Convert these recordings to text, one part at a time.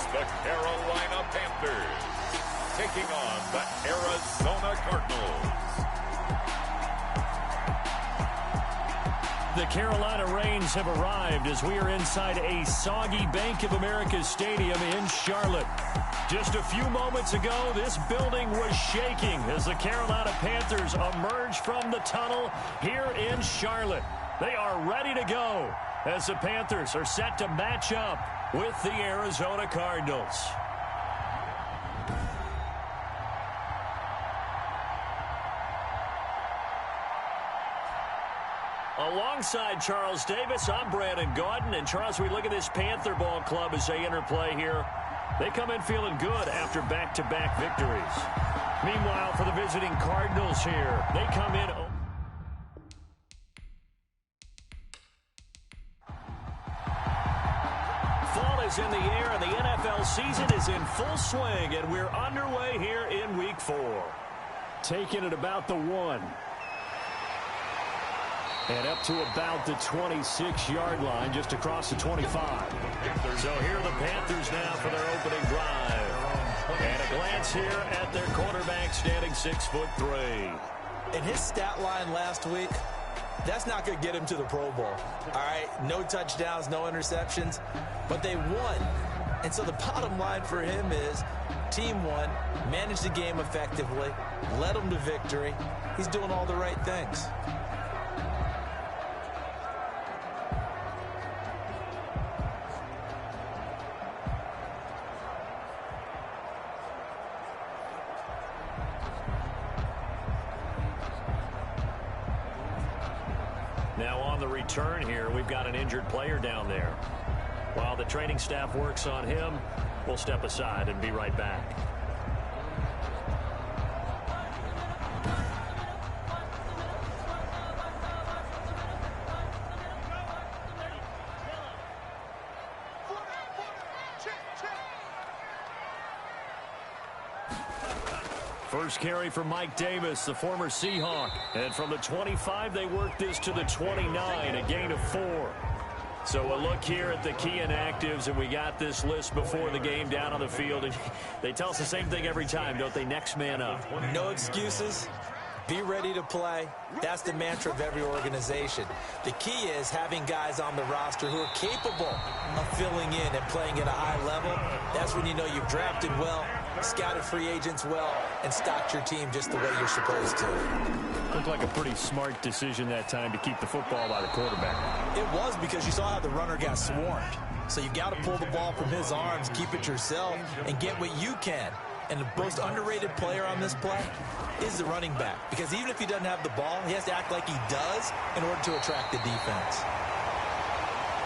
the Carolina Panthers taking on the Arizona Cardinals. The Carolina Rains have arrived as we are inside a soggy Bank of America Stadium in Charlotte. Just a few moments ago, this building was shaking as the Carolina Panthers emerged from the tunnel here in Charlotte. They are ready to go as the Panthers are set to match up with the Arizona Cardinals. Alongside Charles Davis, I'm Brandon Gaudin. And Charles, we look at this Panther ball club as they interplay here. They come in feeling good after back-to-back victories. Meanwhile, for the visiting Cardinals here, they come in. Fall is in the air, and the NFL season is in full swing, and we're underway here in Week 4. Taking it about the 1. And up to about the 26-yard line, just across the 25. So here are the Panthers now for their opening drive. And a glance here at their quarterback standing 6'3". In his stat line last week, that's not going to get him to the Pro Bowl. All right, no touchdowns, no interceptions, but they won. And so the bottom line for him is team won, managed the game effectively, led them to victory. He's doing all the right things. Now on the return here, we've got an injured player down there. While the training staff works on him, we'll step aside and be right back. First carry for Mike Davis, the former Seahawk. And from the 25, they work this to the 29, a gain of 4. So a look here at the key inactives, and we got this list before the game down on the field. And they tell us the same thing every time, don't they? Next man up. No excuses. Be ready to play. That's the mantra of every organization. The key is having guys on the roster who are capable of filling in and playing at a high level. That's when you know you've drafted well, scouted free agents well, and stocked your team just the way you're supposed to. Looked like a pretty smart decision that time to keep the football by the quarterback. It was, because you saw how the runner got swarmed. So you got to pull the ball from his arms, keep it yourself, and get what you can. And the most underrated player on this play is the running back. Because even if he doesn't have the ball, he has to act like he does in order to attract the defense.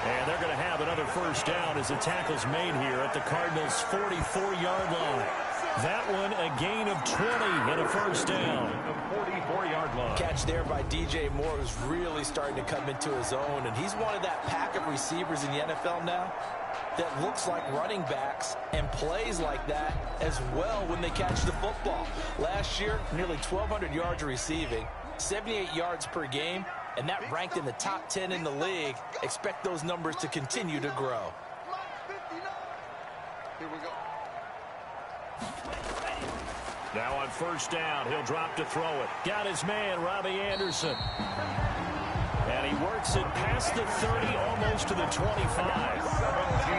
And they're going to have another first down as the tackle's made here at the Cardinals' 44-yard line. That one a gain of 20 and a first down. 44-yard line. Catch there by DJ Moore, who's really starting to come into his own. And he's one of that pack of receivers in the NFL now that looks like running backs and plays like that as well when they catch the football. Last year, nearly 1,200 yards receiving, 78 yards per game, and that ranked in the top 10 in the league. Expect those numbers to continue to grow. Here we go. Now on first down, he'll drop to throw it. Got his man, Robbie Anderson. And he works it past the 30, almost to the 25.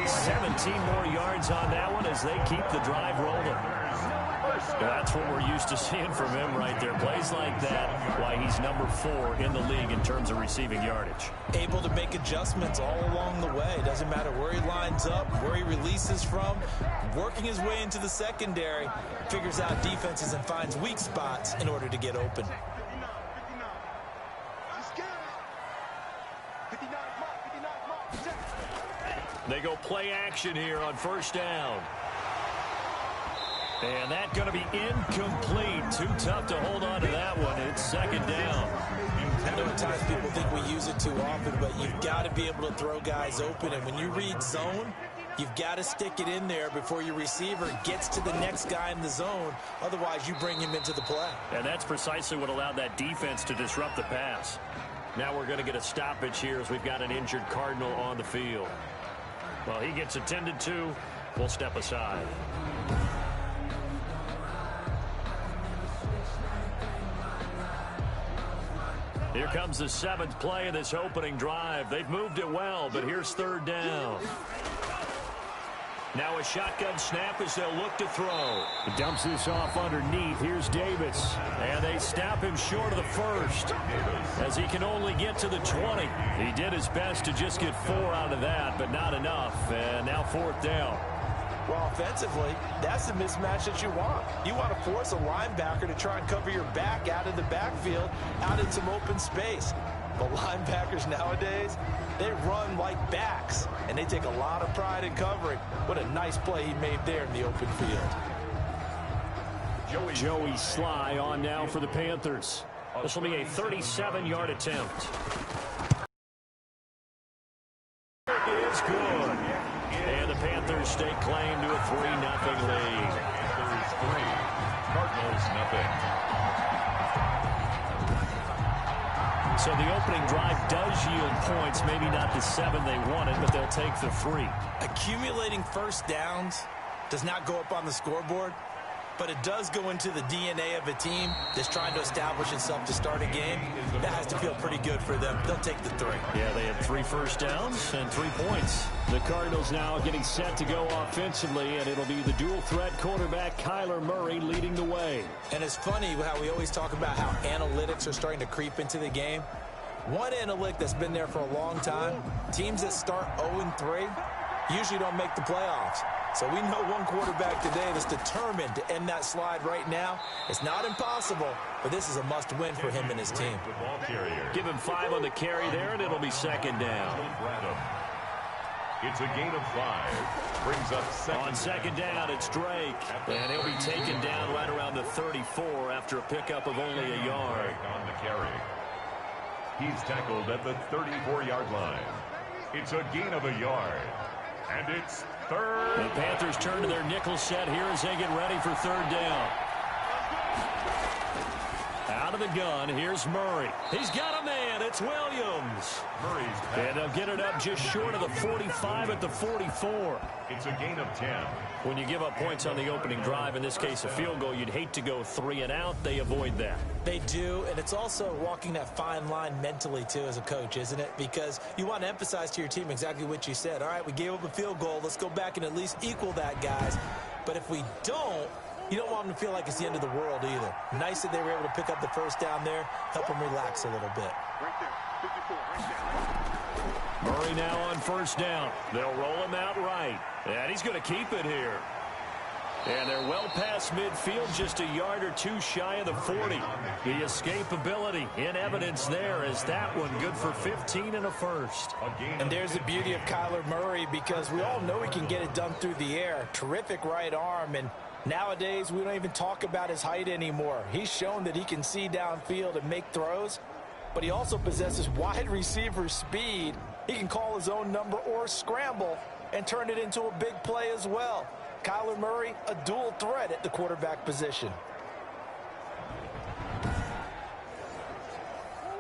17 more yards on that one as they keep the drive rolling. That's what we're used to seeing from him right there. Plays like that, why he's number 4 in the league in terms of receiving yardage. Able to make adjustments all along the way. Doesn't matter where he lines up, where he releases from. Working his way into the secondary, figures out defenses and finds weak spots in order to get open. They go play action here on first down. And that's going to be incomplete. Too tough to hold on to that one. It's second down. I know at times people think we use it too often, but you've got to be able to throw guys open. And when you read zone, you've got to stick it in there before your receiver gets to the next guy in the zone. Otherwise, you bring him into the play. And that's precisely what allowed that defense to disrupt the pass. Now we're going to get a stoppage here as we've got an injured Cardinal on the field. Well, he gets attended to. will step aside. Here comes the 7th play of this opening drive. They've moved it well, but here's 3rd down. Now a shotgun snap as they'll look to throw. He dumps this off underneath. Here's Davis. And they snap him short of the 1st as he can only get to the 20. He did his best to just get 4 out of that, but not enough. And now 4th down. Well, offensively, that's the mismatch that you want. You want to force a linebacker to try and cover your back out of the backfield, out in some open space. But linebackers nowadays, they run like backs, and they take a lot of pride in covering. What a nice play he made there in the open field. Joey Sly on now for the Panthers. This will be a 37-yard attempt. It is good. And the Panthers stake claim to a 3-0 lead. Panthers 3, Cardinals 0. So the opening drive does yield points, maybe not the 7 they wanted, but they'll take the 3. Accumulating first downs does not go up on the scoreboard, but it does go into the DNA of a team that's trying to establish itself to start a game. That has to feel pretty good for them. They'll take the 3. Yeah, they had 3 first downs and 3 points. The Cardinals now getting set to go offensively, and it'll be the dual-threat quarterback Kyler Murray leading the way. And it's funny how we always talk about how analytics are starting to creep into the game. One analytic that's been there for a long time, teams that start 0-3 usually don't make the playoffs. So we know one quarterback today that's determined to end that slide right now. It's not impossible, but this is a must-win for him and his team. Give him 5 on the carry there, and it'll be 2nd down. It's a gain of 5. Brings up 2nd. On 2nd down, it's Drake. And he'll be taken down right around the 34 after a pickup of only a yard. On the carry. He's tackled at the 34-yard line. It's a gain of a yard. And it's 3rd. The Panthers turn to their nickel set here as they get ready for 3rd down. Out of the gun, here's Murray. He's got a man. It's Williams. Murray's pass. And they'll get it up just short of the 45 at the 44. It's a gain of 10. When you give up points on the opening drive, in this case a field goal, you'd hate to go 3 and out. They avoid that. They do, and it's also walking that fine line mentally, too, as a coach, isn't it? Because you want to emphasize to your team exactly what you said. All right, we gave up a field goal. Let's go back and at least equal that, guys. But if we don't, you don't want them to feel like it's the end of the world either. Nice that they were able to pick up the first down there, help them relax a little bit. Right there, 54, right there. Murray now on 1st down. They'll roll him out right. And he's going to keep it here. And they're well past midfield, just a yard or 2 shy of the 40. The escapability in evidence there as that one good for 15 and a first. And there's the beauty of Kyler Murray, because we all know he can get it done through the air. Terrific right arm, and nowadays we don't even talk about his height anymore. He's shown that he can see downfield and make throws, but he also possesses wide receiver speed. He can call his own number or scramble and turn it into a big play as well. Kyler Murray, a dual threat at the quarterback position.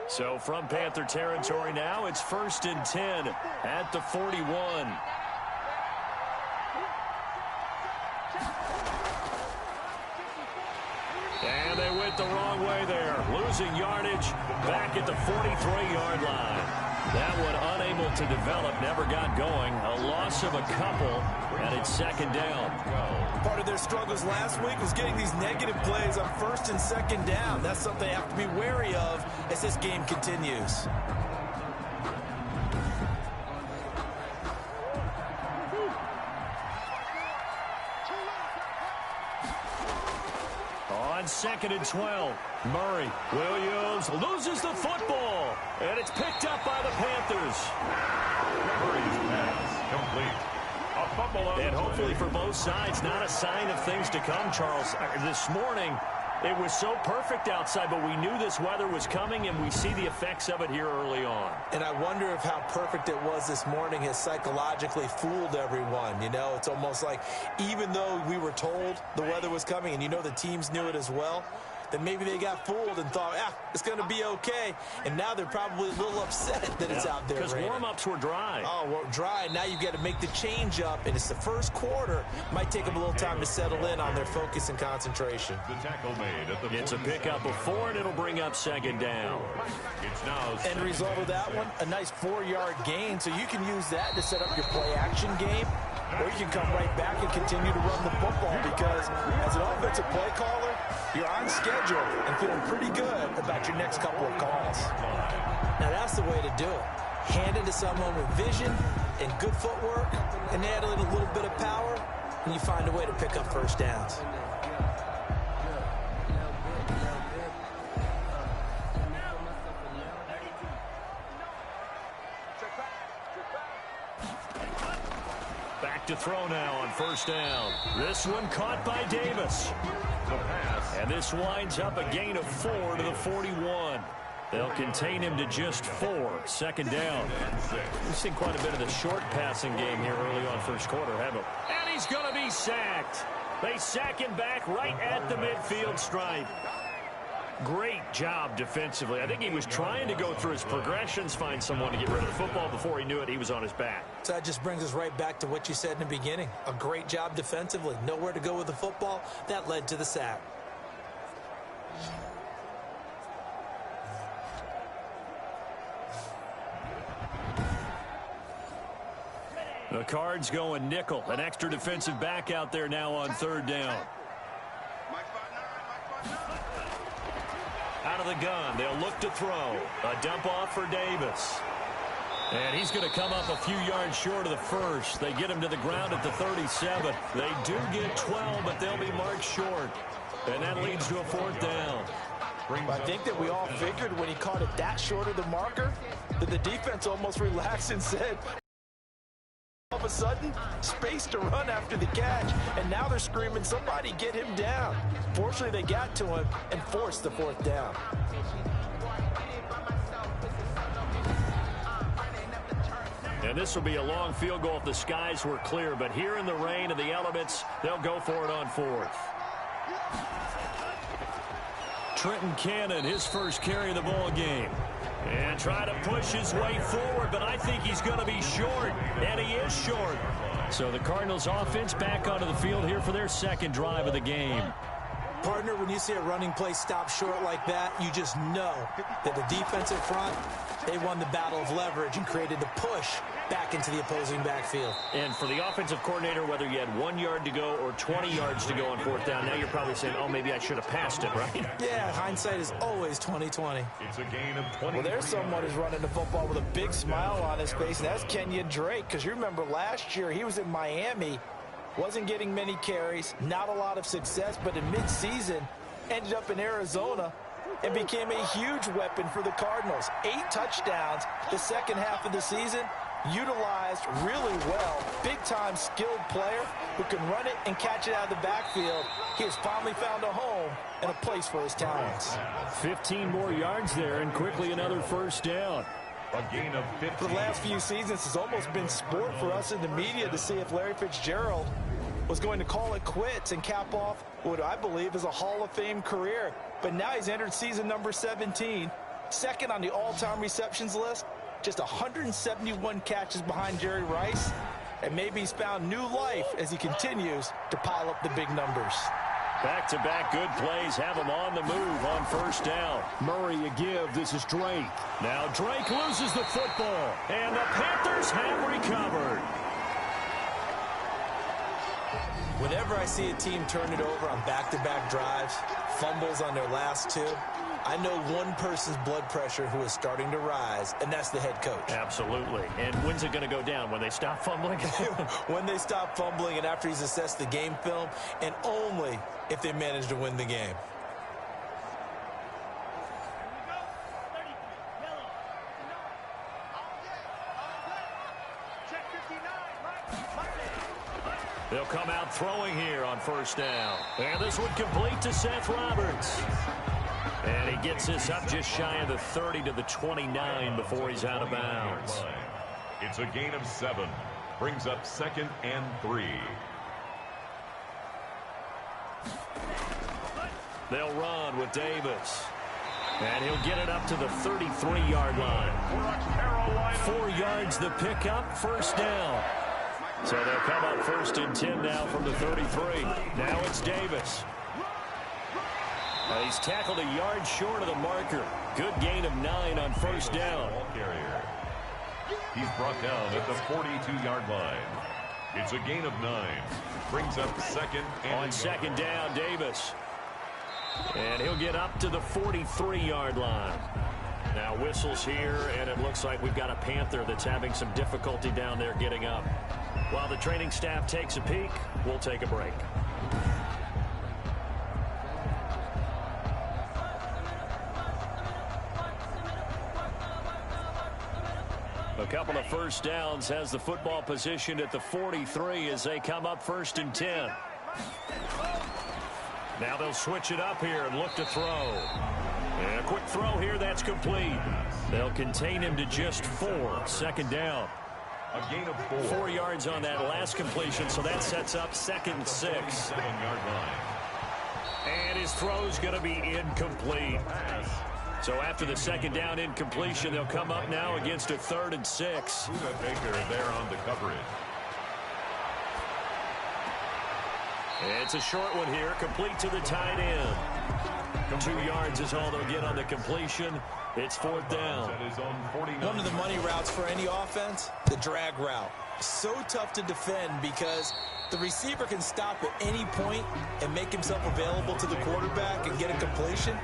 So from Panther territory now, it's 1st and 10 at the 41. And they went the wrong way there, losing yardage back at the 43-yard line. That one unable to develop, never got going. A loss of a couple, and it's 2nd down. Part of their struggles last week was getting these negative plays on 1st and 2nd down. That's something they have to be wary of as this game continues. On 2nd and 12, Murray. Williams loses the football, and it's picked up by the Panthers. Murray's pass complete. A fumble on And the hopefully play. for both sides, not a sign of things to come, Charles. This morning, it was so perfect outside, but we knew this weather was coming, and we see the effects of it here early on. And I wonder if how perfect it was this morning has psychologically fooled everyone. You know, it's almost like even though we were told the weather was coming, and you know the teams knew it as well, then maybe they got fooled and thought, it's going to be okay. And now they're probably a little upset that it's out there. Because warm-ups were dry. Oh, well, dry. Now you've got to make the change up, and it's the first quarter. Might take them a little time to settle in on their focus and concentration. The tackle made at the It's a pickup of 4, and it'll bring up second down. It's now End result of that one, a nice 4-yard gain, so you can use that to set up your play-action game, or you can come right back and continue to run the football because as an offensive play caller, you're on schedule and feeling pretty good about your next couple of calls. Now, that's the way to do it. Hand it to someone with vision and good footwork and add in a little bit of power, and you find a way to pick up first downs. Back to throw now on first down. This one caught by Davis. the pass. And this winds up a gain of 4 to the 41. They'll contain him to just 4. Second down. We've seen quite a bit of the short passing game here early on first quarter, haven't we? And he's going to be sacked. They sack him back right at the midfield stripe. Great job defensively. I think he was trying to go through his progressions, find someone to get rid of the football. Before he knew it, he was on his back. So that just brings us right back to what you said in the beginning. A great job defensively. Nowhere to go with the football. That led to the sack. The Cards going nickel. An extra defensive back out there now on third down. Out of the gun, they'll look to throw. A dump off for Davis. And he's going to come up a few yards short of the first. They get him to the ground at the 37. They do get 12, but they'll be marked short. And that leads to a fourth down. I think that we all figured when he caught it that short of the marker that the defense almost relaxed and said, all of a sudden, space to run after the catch, and now they're screaming, somebody get him down. Fortunately, they got to him and forced the fourth down. And this will be a long field goal if the skies were clear, but here in the rain and the elements, they'll go for it on fourth. Trenton Cannon, his first carry of the ball game. And try to push his way forward, but I think he's going to be short, and he is short. So the Cardinals offense back onto the field here for their second drive of the game. Partner, when you see a running play stop short like that, you just know that the defensive front, they won the battle of leverage and created the push back into the opposing backfield. And for the offensive coordinator, whether you had 1 yard to go or 20 yards to go on fourth down, now you're probably saying, oh, maybe I should have passed it, right? Yeah, hindsight is always 20/20. It's a gain of 20. Well, there's someone who's running the football with a big smile on his face, and that's Kenyon Drake, because you remember last year he was in Miami, wasn't getting many carries, not a lot of success, but in midseason ended up in Arizona and became a huge weapon for the Cardinals. 8 touchdowns the second half of the season, utilized really well. Big-time skilled player who can run it and catch it out of the backfield. He has finally found a home and a place for his talents. 15 more yards there, and quickly another first down. A gain of 15. For the last few seasons, it's almost been sport for us in the media to see if Larry Fitzgerald was going to call it quits and cap off what I believe is a Hall of Fame career. But now he's entered season number 17, second on the all-time receptions list, just 171 catches behind Jerry Rice, and maybe he's found new life as he continues to pile up the big numbers. Back-to-back good plays have him on the move on first down. Murray a give. This is Drake. Now Drake loses the football, and the Panthers have recovered. Whenever I see a team turn it over on back-to-back drives, fumbles on their last 2, I know one person's blood pressure who is starting to rise, and that's the head coach. Absolutely. And when's it going to go down? When they stop fumbling? When they stop fumbling and after he's assessed the game film, and only if they manage to win the game. They'll come out throwing here on first down. And this one complete to Seth Roberts. And he gets this up just shy of the 30 to the 29 before he's out of bounds. It's a gain of 7. Brings up 2nd and 3. They'll run with Davis. And he'll get it up to the 33-yard line. 4 yards the pickup, first down. So they'll come up first and 10 now from the 33. Now it's Davis. He's tackled a yard short of the marker. Good gain of 9 on first down. He's brought down at the 42-yard line. It's a gain of 9. Brings up second and on second down, Davis. And he'll get up to the 43-yard line. Now whistles here, and it looks like we've got a Panther that's having some difficulty down there getting up. While the training staff takes a peek, we'll take a break. A couple of first downs has the football positioned at the 43 as they come up first and 10. Now they'll switch it up here and look to throw. And a quick throw here, that's complete. They'll contain him to just 4. Second down. A gain of 4. 4 yards on that last completion, so that sets up second and 6. 7-yard line. And his throw's going to be incomplete. So after the second down incompletion, they'll come up now against a 3rd and 6. Baker there on the coverage. It's a short one here, complete to the tight end. 2 yards is all they'll get on the completion. It's 4th down. One of the money routes for any offense, the drag route. So tough to defend because the receiver can stop at any point and make himself available to the quarterback and get a completion.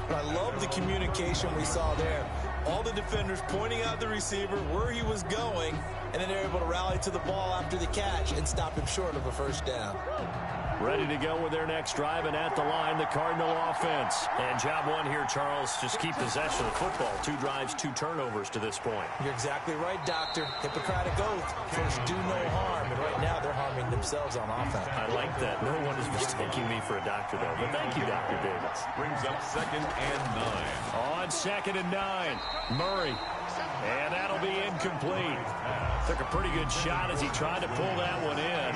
But I love the communication we saw there. All the defenders pointing out the receiver where he was going, and then they're able to rally to the ball after the catch and stop him short of a first down. Ready to go with their next drive, and at the line, the Cardinal offense. And job one here, Charles, just keep possession of the football. 2 drives, 2 turnovers to this point. You're exactly right, Doctor. Hippocratic oath. First, do no harm. And right now, they're harming themselves on offense. I like that. No one is mistaking me for a doctor, though. But thank you, Dr. Davis. Brings up second and 9. On second and 9, Murray. And that'll be incomplete. Took a pretty good shot as he tried to pull that one in.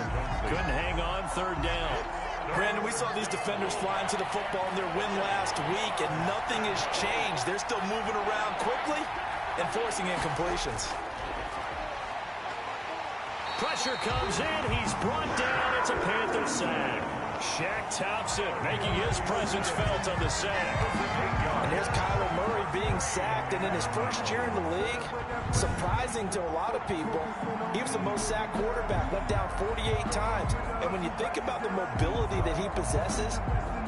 Couldn't hang on, 3rd down. Brandon, we saw these defenders flying to the football in their win last week, and nothing has changed. They're still moving around quickly and forcing incompletions. Pressure comes in. He's brought down. It's a Panther sack. Shaq Thompson making his presence felt on the sack. And there's Kyler Murray being sacked, and in his first year in the league, surprising to a lot of people, he was the most sacked quarterback, went down 48 times. And when you think about the mobility that he possesses,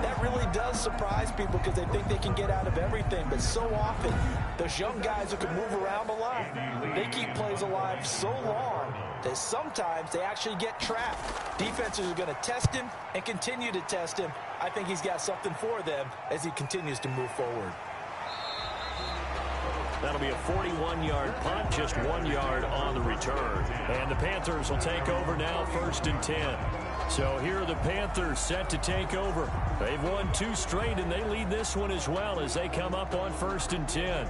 that really does surprise people because they think they can get out of everything. But so often, those young guys who can move around a lot, they keep plays alive so long that sometimes they actually get trapped. Defenses are going to test him and continue to test him. I think he's got something for them as he continues to move forward. That'll be a 41-yard punt, just 1 yard on the return. And the Panthers will take over now, 1st and 10. So here are the Panthers set to take over. They've won 2 straight, and they lead this one as well as they come up on 1st and 10.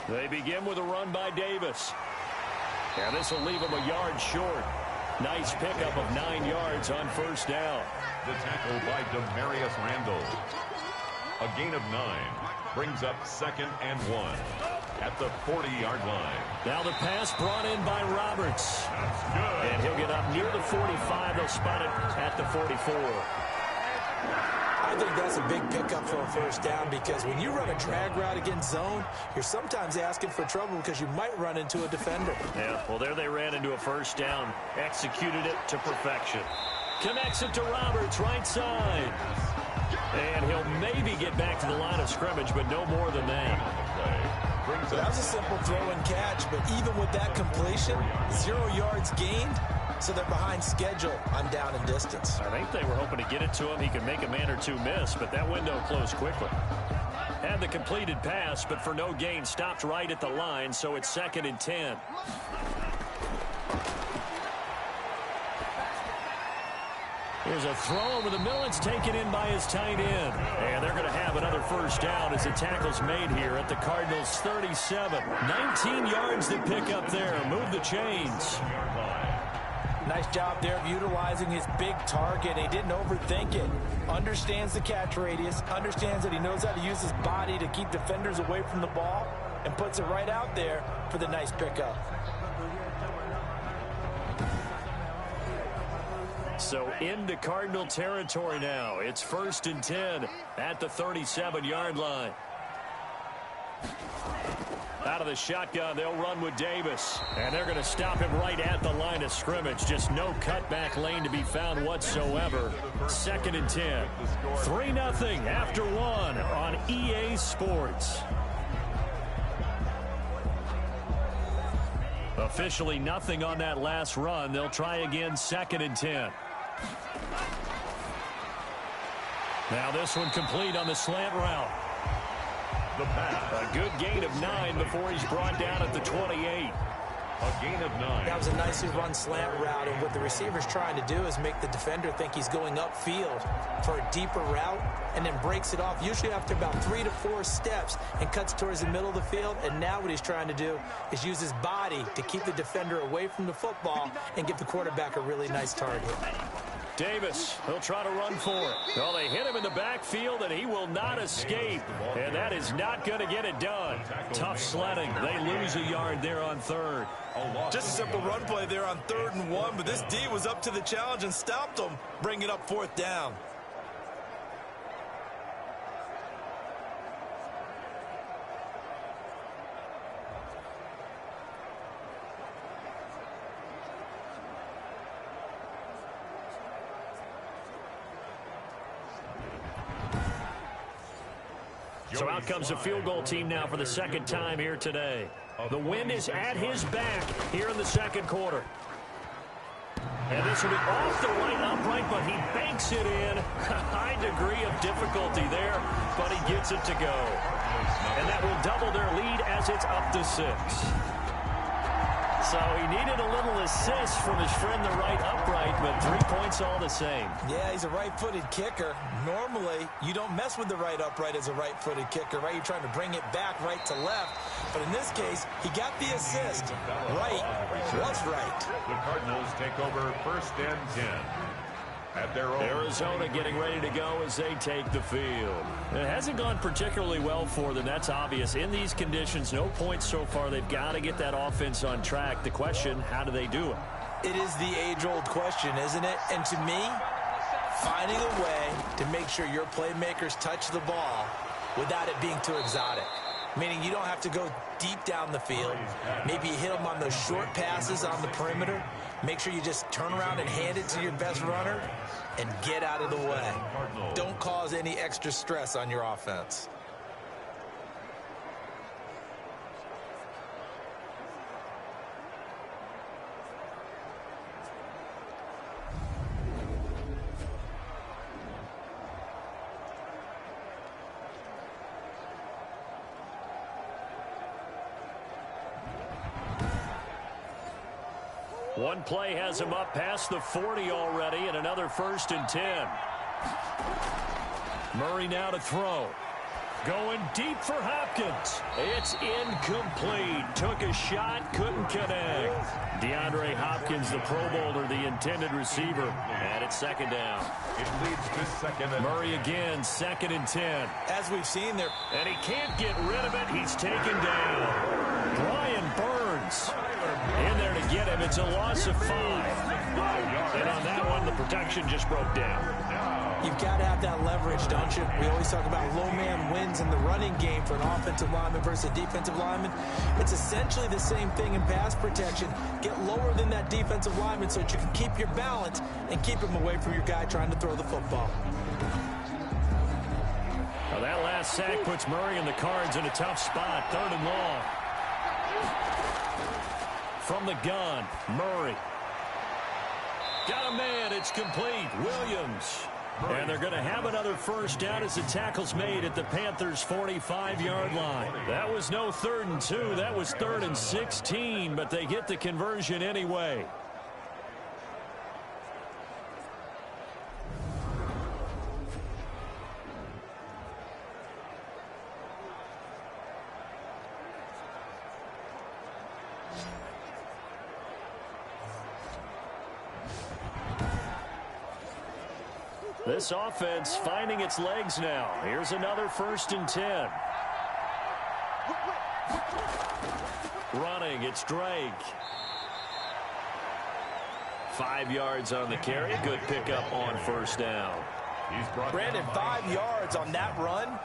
They begin with a run by Davis. And this will leave him a yard short. Nice pickup of 9 yards on 1st down. The tackle by Demarius Randall. A gain of 9. Brings up 2nd and 1 at the 40-yard line. Now the pass brought in by Roberts. That's good. And he'll get up near the 45. They'll spot it at the 44. I think that's a big pickup for a first down because when you run a drag route against zone, you're sometimes asking for trouble because you might run into a defender. Yeah, well, there they ran into a first down. Executed it to perfection. Connects it to Roberts, right side. And he'll maybe get back to the line of scrimmage, but no more than that. That was a simple throw and catch, but even with that completion, 0 yards gained, so they're behind schedule on down and distance. I think they were hoping to get it to him. He could make a man or 2 miss, but that window closed quickly. Had the completed pass, but for no gain, stopped right at the line, so it's 2nd and 10. Here's a throw over the middle. It's taken in by his tight end. And they're going to have another first down as the tackle's made here at the Cardinals 37. 19 yards to pick up there. Move the chains. Nice job there of utilizing his big target. He didn't overthink it. Understands the catch radius. Understands that he knows how to use his body to keep defenders away from the ball. And puts it right out there for the nice pickup. So into Cardinal territory now. It's 1st and 10 at the 37-yard line. Out of the shotgun, they'll run with Davis. And they're going to stop him right at the line of scrimmage. Just no cutback lane to be found whatsoever. 2nd and 10. 3-0 after 1 on EA Sports. Officially nothing on that last run. They'll try again 2nd and 10. Now this one complete on the slant route. The pass. A good gain of 9 before he's brought down at the 28. A gain of 9. That was a nicely run slant route, and what the receiver's trying to do is make the defender think he's going upfield for a deeper route and then breaks it off, usually after about 3 to 4 steps, and cuts towards the middle of the field. And now what he's trying to do is use his body to keep the defender away from the football and give the quarterback a really nice target. Davis, he'll try to run for it. Well, they hit him in the backfield, and he will not escape. And that is not going to get it done. Tough sledding. They lose a yard there on 3rd. Just a simple run play there on 3rd and 1, but this D was up to the challenge and stopped them, bringing up 4th down. So out comes the field goal team now for the 2nd time here today. The wind is at his back here in the 2nd quarter. And this will be off the right upright, but he banks it in. High degree of difficulty there, but he gets it to go. And that will double their lead as it's up to 6. So he needed a little assist from his friend the right upright, but 3 points all the same. Yeah, he's a right-footed kicker. Normally, you don't mess with the right upright as a right-footed kicker, right? You're trying to bring it back right to left. But in this case, he got the assist. Right was right. The Cardinals take over 1st and 10. At their own. Arizona getting ready to go as they take the field. It hasn't gone particularly well for them. That's obvious. In these conditions, no points so far. They've got to get that offense on track. The question, how do they do it? It is the age-old question, isn't it? And to me, finding a way to make sure your playmakers touch the ball without it being too exotic. Meaning you don't have to go deep down the field. Maybe you hit them on those short passes on the perimeter. Make sure you just turn around and hand it to your best runner and get out of the way. Don't cause any extra stress on your offense. One play has him up past the 40 already, and another 1st and 10. Murray now to throw. Going deep for Hopkins. It's incomplete. Took a shot, couldn't connect. DeAndre Hopkins, the Pro Bowler, the intended receiver. And it's 2nd down. It leads to 2nd and Murray again, 2nd and 10. As we've seen there. And he can't get rid of it. He's taken down. Brian Burns in there to get him. It's a loss of 5. And on that one, the protection just broke down. You've got to have that leverage, don't you? We always talk about low man wins in the running game for an offensive lineman versus a defensive lineman. It's essentially the same thing in pass protection. Get lower than that defensive lineman so that you can keep your balance and keep him away from your guy trying to throw the football. Now that last sack puts Murray and the Cards in a tough spot. 3rd and long. From the gun, Murray. Got a man. It's complete. Williams. And they're going to have another first down as the tackle's made at the Panthers' 45-yard line. That was no 3rd and 2. That was 3rd and 16, but they get the conversion anyway. This offense finding its legs now. Here's another 1st and 10. Running, it's Drake. 5 yards on the carry. Good pickup on 1st down. Brandon, 5 yards on that run.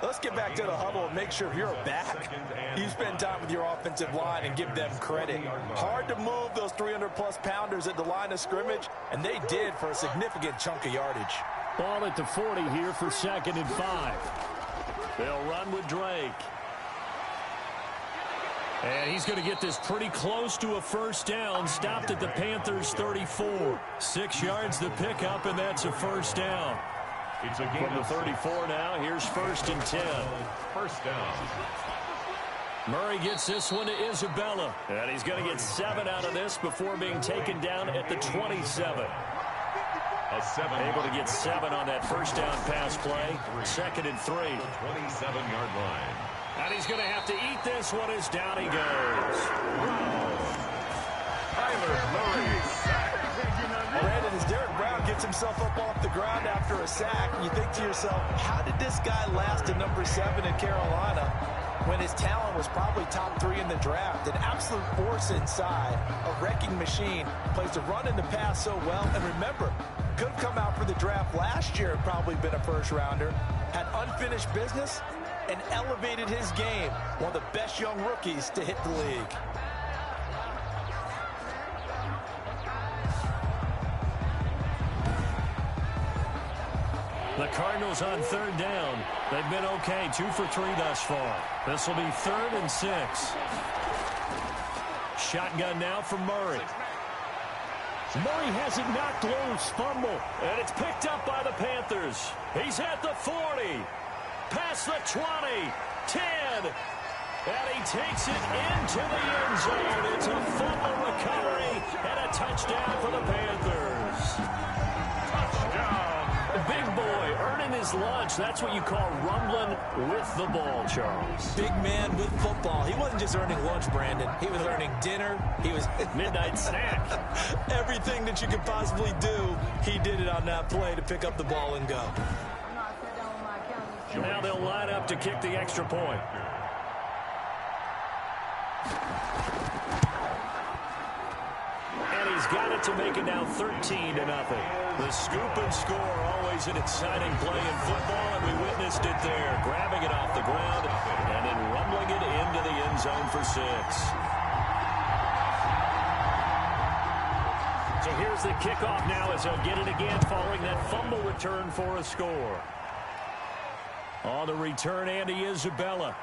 Let's get back to the huddle and make sure you're back. You spend time with your offensive line and give them credit. Hard to move those 300-plus pounders at the line of scrimmage, and they did for a significant chunk of yardage. Ball at the 40 here for 2nd and 5. They'll run with Drake. And he's going to get this pretty close to a 1st down. Stopped at the Panthers' 34. 6 yards the pickup, and that's a 1st down. It's a From the 34 now, here's 1st and 10. 1st down. Murray gets this one to Isabella. And he's going to get 7 out of this before being taken down at the 27. Able to get 7 on that 1st down pass play. 2nd and 3. 27-yard line. And he's going to have to eat this one as down he goes. Tyler Murray sacked. Brandon, as Derek Brown gets himself up off the ground after a sack, you think to yourself, how did this guy last at number 7 in Carolina when his talent was probably top 3 in the draft? An absolute force inside, a wrecking machine, plays to run and to pass so well. And remember, could have come out for the draft last year and probably been a 1st rounder, had unfinished business, and elevated his game. One of the best young rookies to hit the league. The Cardinals on 3rd down. They've been okay, 2 for 3 thus far. This will be 3rd and 6. Shotgun now for Murray. Murray has it knocked loose, fumble, and it's picked up by the Panthers. He's at the 40, past the 20, 10, and he takes it into the end zone. It's a fumble recovery and a touchdown for the Panthers. Touchdown. Big boy earning his lunch. That's what you call rumbling with the ball, Charles. Big man with football. He wasn't just earning lunch, Brandon. He was earning dinner. He was midnight snack. Everything that you could possibly do, he did it on that play to pick up the ball and go. Now they'll line up to kick the extra point. And he's got it to make it now 13-0. The scoop and score, always an exciting play in football, and we witnessed it there. Grabbing it off the ground and then rumbling it into the end zone for 6. So here's the kickoff now as they'll get it again following that fumble return for a score. On the return, Andy Isabella.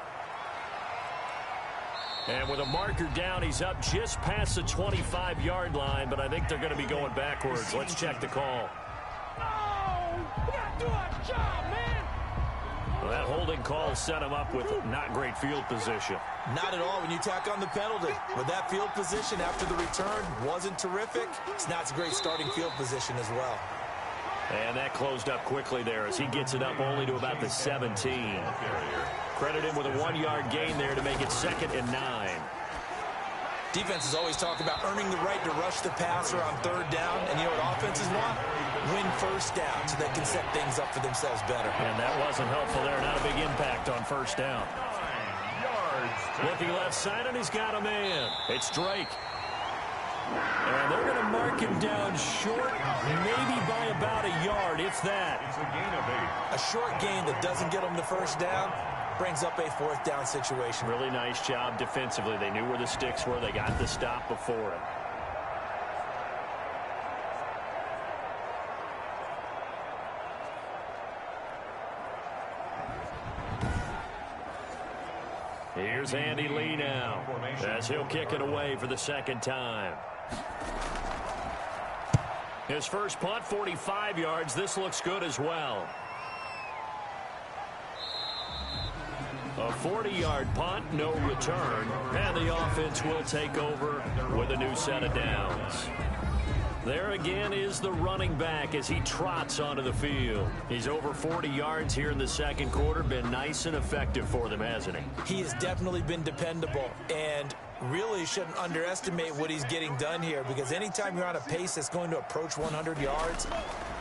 And with a marker down, he's up just past the 25-yard line, but I think they're going to be going backwards. Let's check the call. Oh, we got to do our job, man. Well, that holding call set him up with not great field position. Not at all when you tack on the penalty. With that field position after the return wasn't terrific. It's not a great starting field position as well. And that closed up quickly there as he gets it up only to about the 17. Credit him with a 1-yard gain there to make it 2nd and 9. Defenses always talk about earning the right to rush the passer on 3rd down. And you know what offenses want? Win 1st down so they can set things up for themselves better. And that wasn't helpful there. Not a big impact on 1st down. 9 yards. Looking left side, and he's got a man. It's Drake. And they're going to mark him down short, maybe by about a yard, if that. It's a gain of 8. A short gain that doesn't get them the 1st down brings up a 4th down situation. Really nice job defensively. They knew where the sticks were. They got the stop before it. Here's Andy Lee now as he'll kick it away for the 2nd time. His first punt, 45 yards. This looks good as well. A 40-yard punt, no return, and the offense will take over with a new set of downs. There again is the running back as he trots onto the field. He's over 40 yards here in the 2nd quarter. Been nice and effective for them, hasn't he? He has definitely been dependable, and really shouldn't underestimate what he's getting done here, because anytime you're on a pace that's going to approach 100 yards,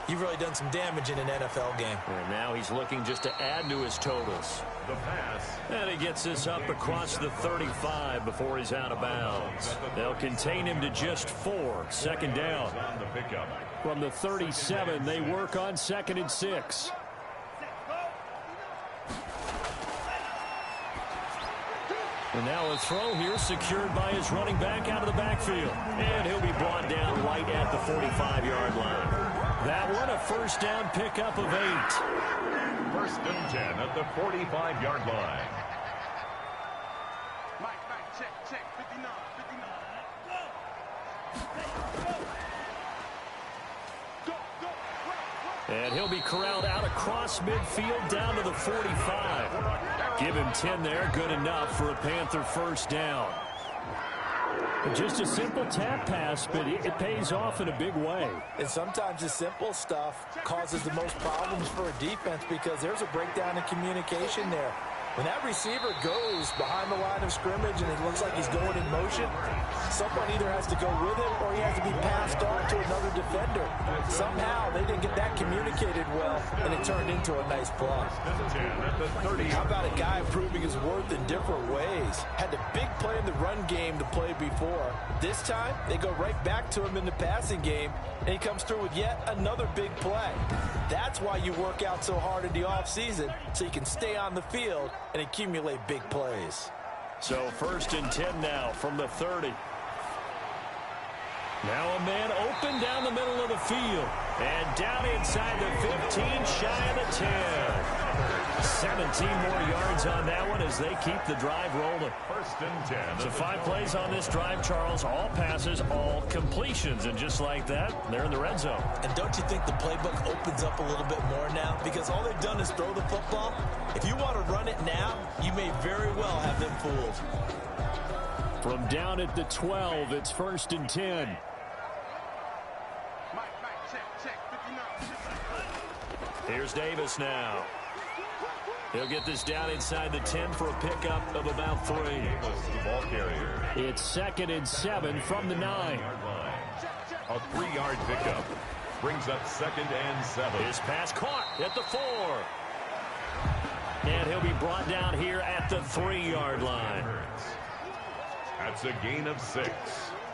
you've really done some damage in an NFL game. And now he's looking just to add to his totals. The pass. And he gets this up across the 35 before he's out of bounds. They'll contain him to just 4. Second down. On the pickup. From the 37, they work on 2nd and 6. And now a throw here secured by his running back out of the backfield. And he'll be brought down right at the 45-yard line. That one a first down pickup of 8. First and 10 at the 45-yard line. Check, 59. And he'll be corralled out across midfield down to the 45. Give him 10 there, good enough for a Panther first down. Just a simple tap pass, but it pays off in a big way. And sometimes the simple stuff causes the most problems for a defense because there's a breakdown in communication there. When that receiver goes behind the line of scrimmage and it looks like he's going in motion, someone either has to go with him or he has to be passed on to another defender. Somehow they didn't get that communicated well, and it turned into a nice play. How about a guy proving his worth in different ways? Had the big play in the run game to play before. This time, they go right back to him in the passing game, and he comes through with yet another big play. That's why you work out so hard in the offseason, so you can stay on the field and accumulate big plays. So first and 10 now from the 30. Now a man open down the middle of the field. And down inside the 15, shy of the 10. 17 more yards on that one as they keep the drive rolling. First and 10. So 5 plays on this drive, Charles. All passes, all completions. And just like that, they're in the red zone. And don't you think the playbook opens up a little bit more now? Because all they've done is throw the football. If you want to run it now, you may very well have them fooled. From down at the 12, it's first and 10. Here's Davis now. He'll get this down inside the 10 for a pickup of about 3. The ball carrier. It's 2nd and 7 from the 9. A 3-yard pickup brings up 2nd and 7. His pass caught at the 4. And he'll be brought down here at the 3-yard line. That's a gain of 6.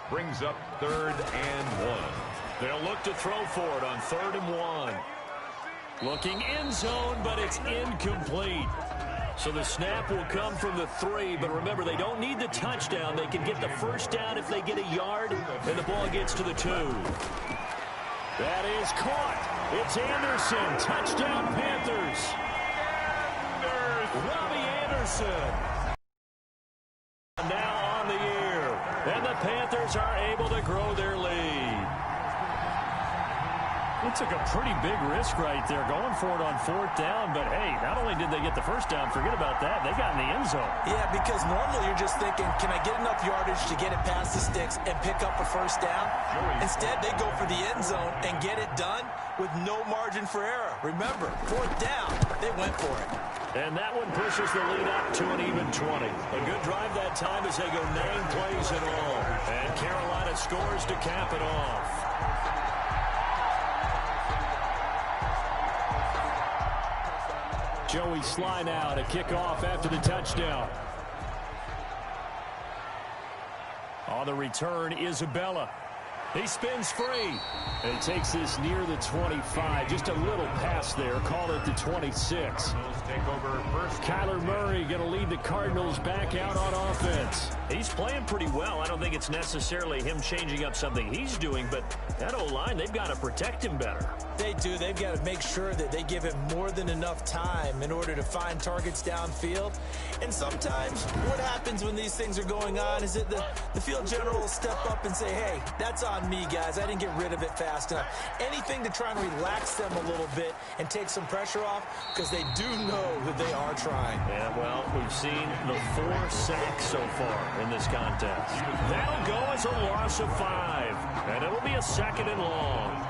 Brings up 3rd and 1. They'll look to throw for it on 3rd and 1. Looking end zone, but it's incomplete. So the snap will come from the 3, but remember, they don't need the touchdown. They can get the first down if they get a yard, and the ball gets to the 2. That is caught. It's Anderson. Touchdown, Panthers. Robbie Anderson. Now on the year, and the Panthers are able to grow their lead. It took a pretty big risk right there, going for it on 4th down. But, hey, not only did they get the first down, forget about that, they got in the end zone. Yeah, because normally you're just thinking, can I get enough yardage to get it past the sticks and pick up a first down? Instead, they go for the end zone and get it done with no margin for error. Remember, 4th down, they went for it. And that one pushes the lead up to an even 20. A good drive that time as they go 9 plays in all. And Carolina scores to cap it off. Joey Sly now to kick off after the touchdown. On the return, Isabella. He spins free. And he takes this near the 25. Just a little pass there. Call it the 26. Take over first. Kyler Murray going to lead the Cardinals back out on offense. He's playing pretty well. I don't think it's necessarily him changing up something he's doing, but that O-line, they've got to protect him better. They do. They've got to make sure that they give him more than enough time in order to find targets downfield. And sometimes what happens when these things are going on is that the field general will step up and say, hey, that's on me, guys. I didn't get rid of it fast enough. Anything to try and relax them a little bit and take some pressure off, because they do know that they are trying. Yeah, well, we've seen the 4 sacks so far in this contest. That'll go as a loss of 5, and it'll be a 2nd and long.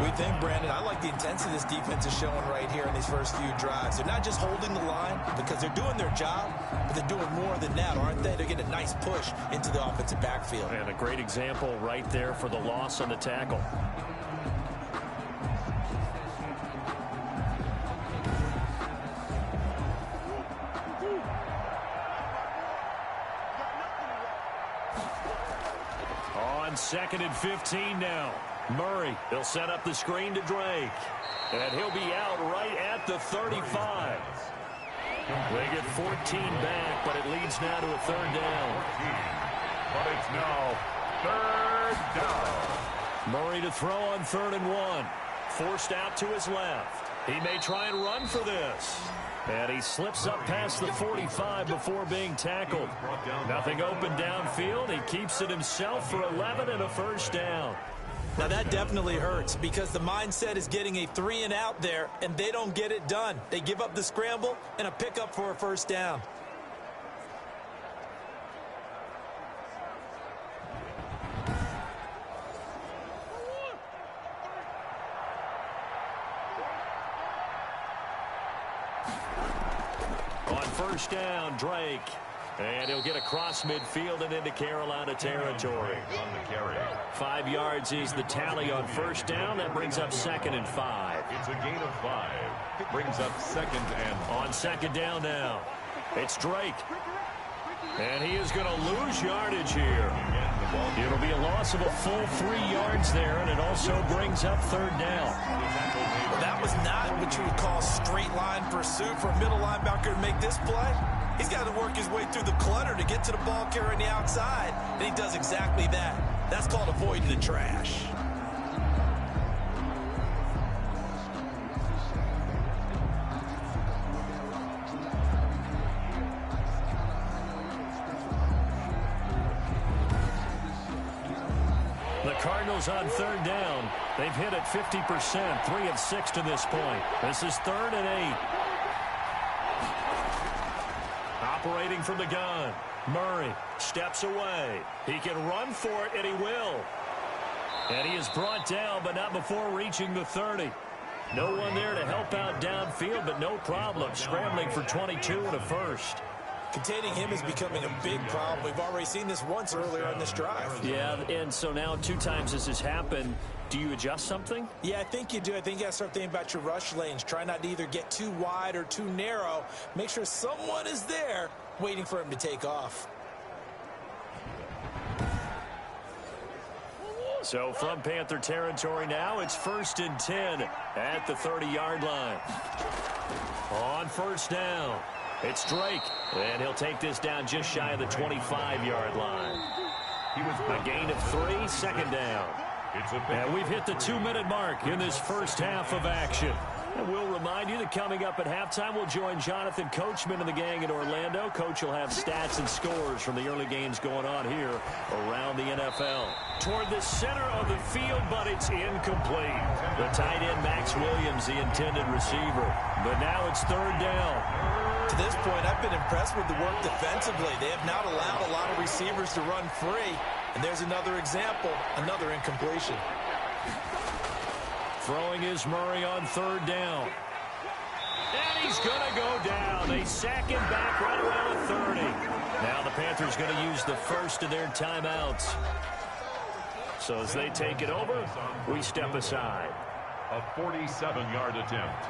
We think, Brandon, I like the intensity this defense is showing right here in these first few drives. They're not just holding the line because they're doing their job, but they're doing more than that, aren't they? They're getting a nice push into the offensive backfield. And a great example right there for the loss on the tackle. 2nd and 15 now. Murray, he'll set up the screen to Drake. And he'll be out right at the 35. They get 14 back, but it leads now to a 3rd down. But it's now 3rd down. Murray to throw on 3rd and 1. Forced out to his left. He may try and run for this. And he slips up past the 45 before being tackled. Nothing open downfield. He keeps it himself for 11 and a 1st down. Now that definitely hurts because the mindset is getting a 3 and out there, and they don't get it done. They give up the scramble and a pickup for a 1st down. On 1st down, Drake. And he'll get across midfield and into Carolina territory. 5 yards is the tally on 1st down. That brings up 2nd and 5. It's a gain of 5. Brings up 2nd and... On 2nd down now, it's Drake. And he is going to lose yardage here. It'll be a loss of a full 3 yards there, and it also brings up 3rd down. Well, that was not what you would call straight line pursuit for a middle linebacker to make this play. He's got to work his way through the clutter to get to the ball carrier on the outside, and he does exactly that. That's called avoiding the trash. The Cardinals on 3rd down. They've hit it 50%, 3 of 6 to this point. This is 3rd and 8. Operating from the gun. Murray steps away. He can run for it, and he will. And he is brought down, but not before reaching the 30. No one there to help out downfield, but no problem. Scrambling for 22 and a 1st. Containing him is becoming a big problem. We've already seen this once earlier on this drive. Yeah, and so now 2 times this has happened. Do you adjust something? Yeah, I think you do. I think you got to start thinking about your rush lanes. Try not to either get too wide or too narrow. Make sure someone is there waiting for him to take off. So from Panther territory now, it's 1st and 10 at the 30-yard line. On 1st down, it's Drake. And he'll take this down just shy of the 25-yard line. A gain of 3, 2nd down. And we've hit the 2-minute mark in this first half of action. And we'll remind you that coming up at halftime, we'll join Jonathan Coachman and the gang in Orlando. Coach will have stats and scores from the early games going on here around the NFL. Toward the center of the field, but it's incomplete. The tight end, Max Williams, the intended receiver. But now it's 3rd down. To this point, I've been impressed with the work defensively. They have not allowed a lot of receivers to run free. And there's another example, another incompletion. Throwing is Murray on 3rd down. And he's going to go down. They sack him back right around the 30. Now the Panthers going to use the first of their timeouts. So as they take it over, we step aside. A 47-yard attempt.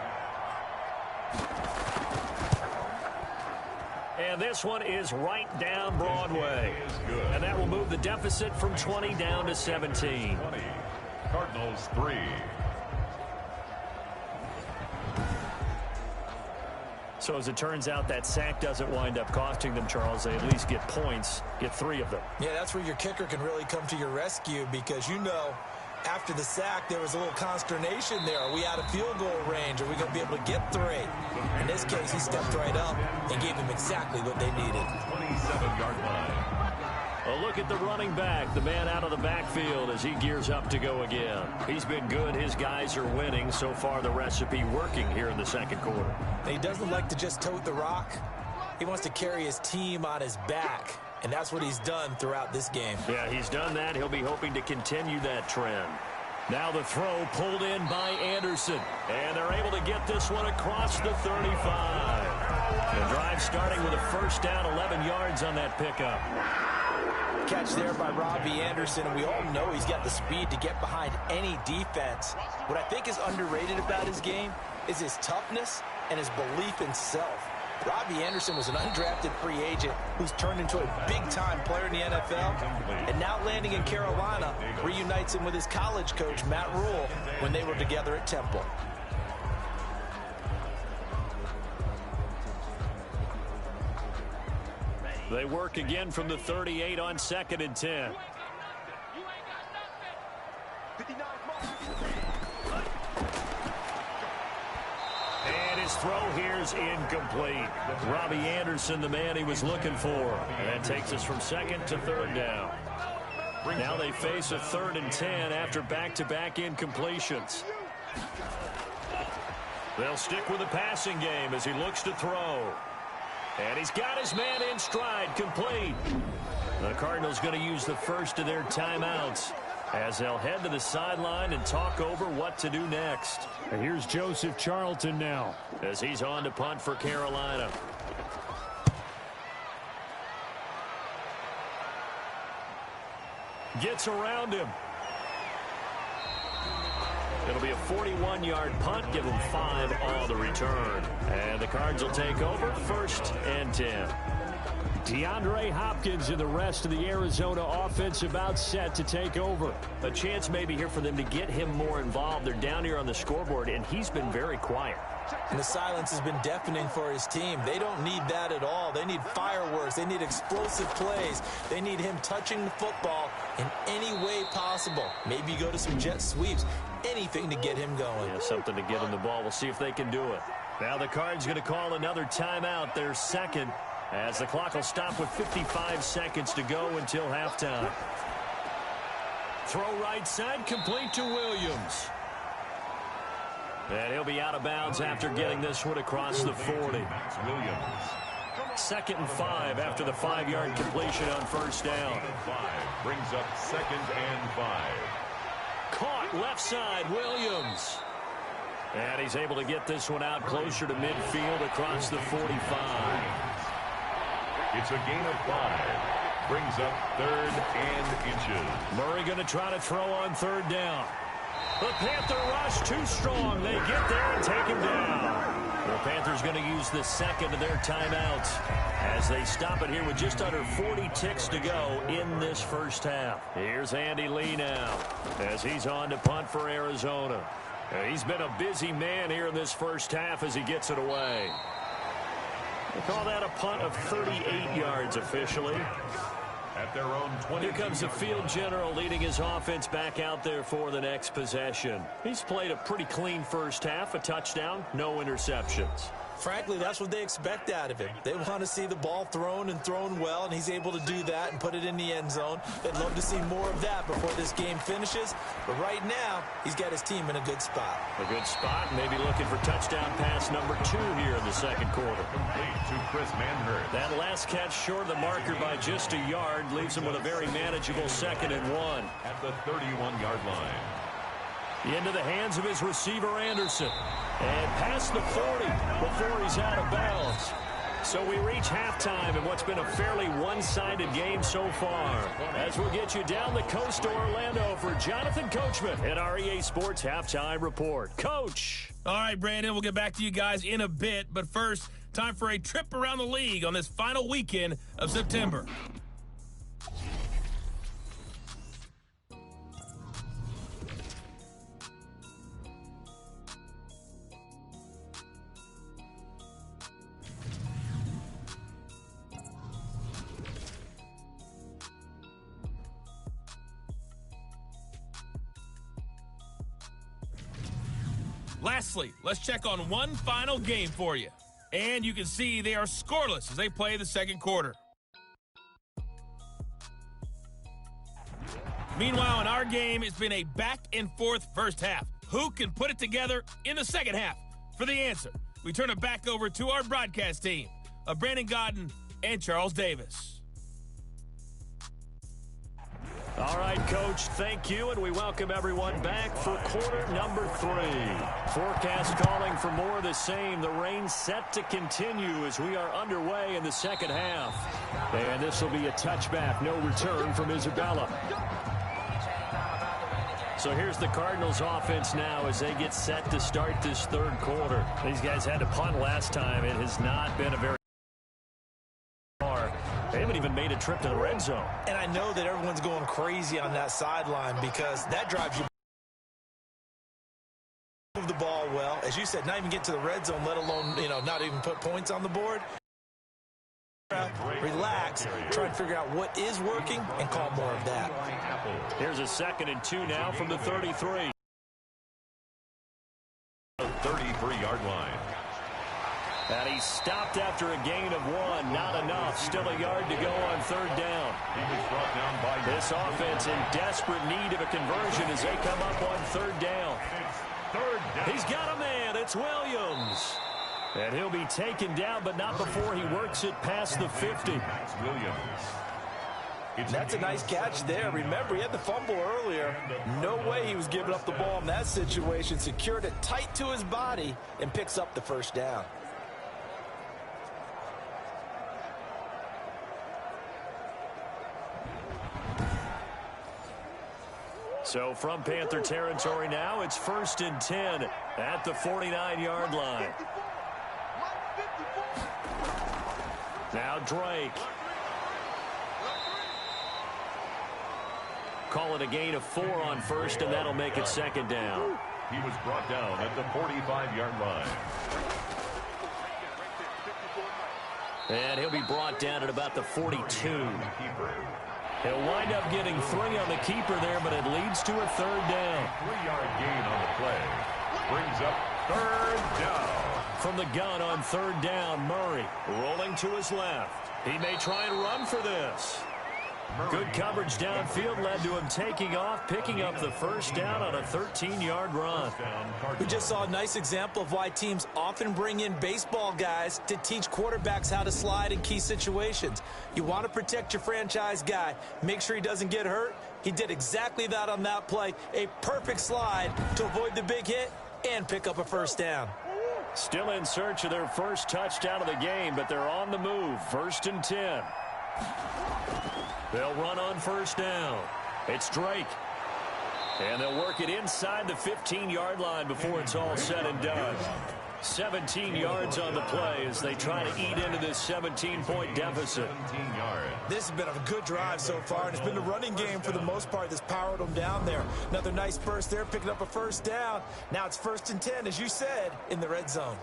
And this one is right down Broadway. And that will move the deficit from 20 down to 17. 20. Cardinals 3. So as it turns out, that sack doesn't wind up costing them, Charles. They at least get points, get 3 of them. Yeah, that's where your kicker can really come to your rescue because, you know, after the sack, there was a little consternation there. Are we out of field goal range? Are we going to be able to get 3? In this case, he stepped right up and gave them exactly what they needed. 27-yard line. A look at the running back, the man out of the backfield as he gears up to go again. He's been good. His guys are winning. So far, the recipe working here in the second quarter. He doesn't like to just tote the rock. He wants to carry his team on his back, and that's what he's done throughout this game. Yeah, he's done that. He'll be hoping to continue that trend. Now the throw pulled in by Anderson, and they're able to get this one across the 35. The drive starting with a first down, 11 yards on that pickup. Catch there by Robbie Anderson, and we all know he's got the speed to get behind any defense. What I think is underrated about his game is his toughness and his belief in self. Robbie Anderson was an undrafted free agent who's turned into a big-time player in the NFL, and now landing in Carolina reunites him with his college coach, Matt Rule, when they were together at Temple. They work again from the 38 on 2nd and 10. And his throw here's incomplete. Robbie Anderson, the man he was looking for. And that takes us from 2nd to 3rd down. Now they face a 3rd and 10 after back-to-back incompletions. They'll stick with the passing game as he looks to throw. And he's got his man in stride, complete. The Cardinals going to use the first of their timeouts as they'll head to the sideline and talk over what to do next. And here's Joseph Charlton now as he's on to punt for Carolina. Gets around him. It'll be a 41-yard punt, give him 5 on the return. And the Cards will take over 1st and 10. DeAndre Hopkins and the rest of the Arizona offense about set to take over. A chance maybe here for them to get him more involved. They're down here on the scoreboard, and he's been very quiet. And the silence has been deafening for his team. They don't need that at all. They need fireworks. They need explosive plays. They need him touching the football in any way possible. Maybe go to some jet sweeps. Anything to get him going. Yeah, something to get him the ball. We'll see if they can do it. Now the Cards going to call another timeout, their second, as the clock will stop with 55 seconds to go until halftime. Throw right side, complete to Williams. And he'll be out of bounds after getting this one across the 40. Williams. 2nd and 5 after the 5-yard completion on 1st down. 5 brings up 2nd and 5. Caught left side, Williams. And he's able to get this one out closer to midfield across the 45. It's a gain of 5. Brings up 3rd and inches. Murray going to try to throw on 3rd down. The Panther rush too strong. They get there and take him down. The Panthers going to use the second of their timeouts as they stop it here with just under 40 ticks to go in this first half. Here's Andy Lee now as he's on to punt for Arizona. He's been a busy man here in this first half as he gets it away. They call that a punt of 38 yards officially. At their own 20. Here comes the field general leading his offense back out there for the next possession. He's played a pretty clean first half, a touchdown, no interceptions. Frankly, that's what they expect out of him. They want to see the ball thrown and thrown well, and he's able to do that and put it in the end zone. They'd love to see more of that before this game finishes. But right now, he's got his team in a good spot. A good spot, maybe looking for touchdown pass number 2 here in the second quarter. Complete to Chris Manhurst. That last catch short of the marker by just a yard leaves him with a very manageable 2nd and 1. At the 31-yard line. Into the hands of his receiver, Anderson. And past the 40 before he's out of bounds. So we reach halftime in what's been a fairly one-sided game so far. As we'll get you down the coast to Orlando for Jonathan Coachman at our EA Sports Halftime Report. Coach. All right, Brandon, we'll get back to you guys in a bit. But first, time for a trip around the league on this final weekend of September. Lastly, let's check on one final game for you. And you can see they are scoreless as they play the second quarter. Meanwhile, in our game, it's been a back-and-forth first half. Who can put it together in the second half? For the answer, we turn it back over to our broadcast team of Brandon Godden and Charles Davis. All right, Coach, thank you, and we welcome everyone back for quarter number 3. Forecast calling for more of the same. The rain set to continue as we are underway in the second half. And this will be a touchback, no return from Isabella. So here's the Cardinals offense now as they get set to start this third quarter. These guys had to punt last time. It has not been a very far. They haven't even made a trip to the red zone. And I know that everyone's going crazy on that sideline because that drives you. Move the ball well. As you said, not even get to the red zone, let alone, not even put points on the board. Relax, try to figure out what is working and call more of that. Here's a 2nd and 2 now from the 33. 33-yard line. And he stopped after a gain of 1. Not enough. Still a yard to go on 3rd down. He was brought down by this offense in desperate need of a conversion as they come up on 3rd down. He's got a man. It's Williams. And he'll be taken down, but not before he works it past the 50. That's Williams. That's a nice catch there. Remember, he had the fumble earlier. No way he was giving up the ball in that situation. Secured it tight to his body and picks up the 1st down. So from Panther territory now, it's 1st and 10 at the 49-yard line. Now Drake. Call it a gain of 4 on 1st, and that'll make it 2nd down. He was brought down at the 45-yard line. And he'll be brought down at about the 42. He'll wind up getting 3 on the keeper there, but it leads to a 3rd down. 3-yard gain on the play. Brings up 3rd down. From the gun on 3rd down, Murray rolling to his left. He may try and run for this. Good coverage downfield led to him taking off, picking up the 1st down on a 13-yard run. We just saw a nice example of why teams often bring in baseball guys to teach quarterbacks how to slide in key situations. You want to protect your franchise guy. Make sure he doesn't get hurt. He did exactly that on that play. A perfect slide to avoid the big hit and pick up a 1st down. Still in search of their 1st touchdown of the game, but they're on the move. 1st and 10. They'll run on 1st down. It's Drake. And they'll work it inside the 15-yard line before it's all said and done. 17 yards on the play as they try to eat into this 17-point deficit. 17 yards. This has been a good drive so far, and it's been the running game for the most part that's powered them down there. Another nice burst there, picking up a 1st down. Now it's 1st and 10, as you said, in the red zone.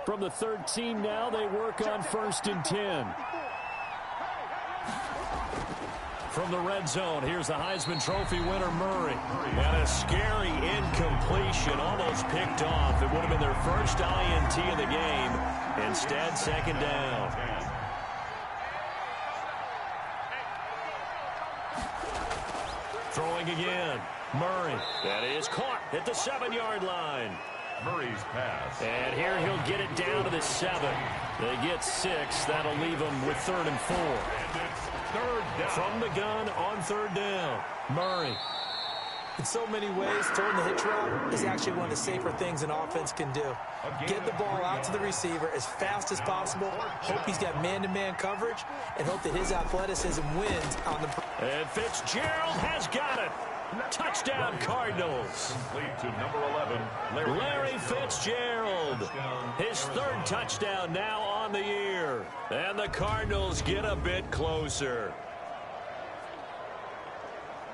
From the 13 now, they work on 1st and 10. From the red zone, here's the Heisman Trophy winner, Murray. And a scary incompletion, almost picked off. It would have been their 1st INT of the game. Instead, 2nd down. Throwing again. Murray. That is caught at the 7-yard line. Murray's pass. And here he'll get it down to the 7. They get 6. That'll leave them with 3rd and 4. And it's 3rd down. From the gun on 3rd down. Murray. In so many ways, throwing the hitch route is actually one of the safer things an offense can do. Get the ball out to the receiver as fast as possible, hope he's got man-to-man coverage, and hope that his athleticism wins on the... And Fitzgerald has got it. Touchdown, Cardinals. Complete to number 11, Larry Fitzgerald. His 3rd touchdown now on the year. And the Cardinals get a bit closer.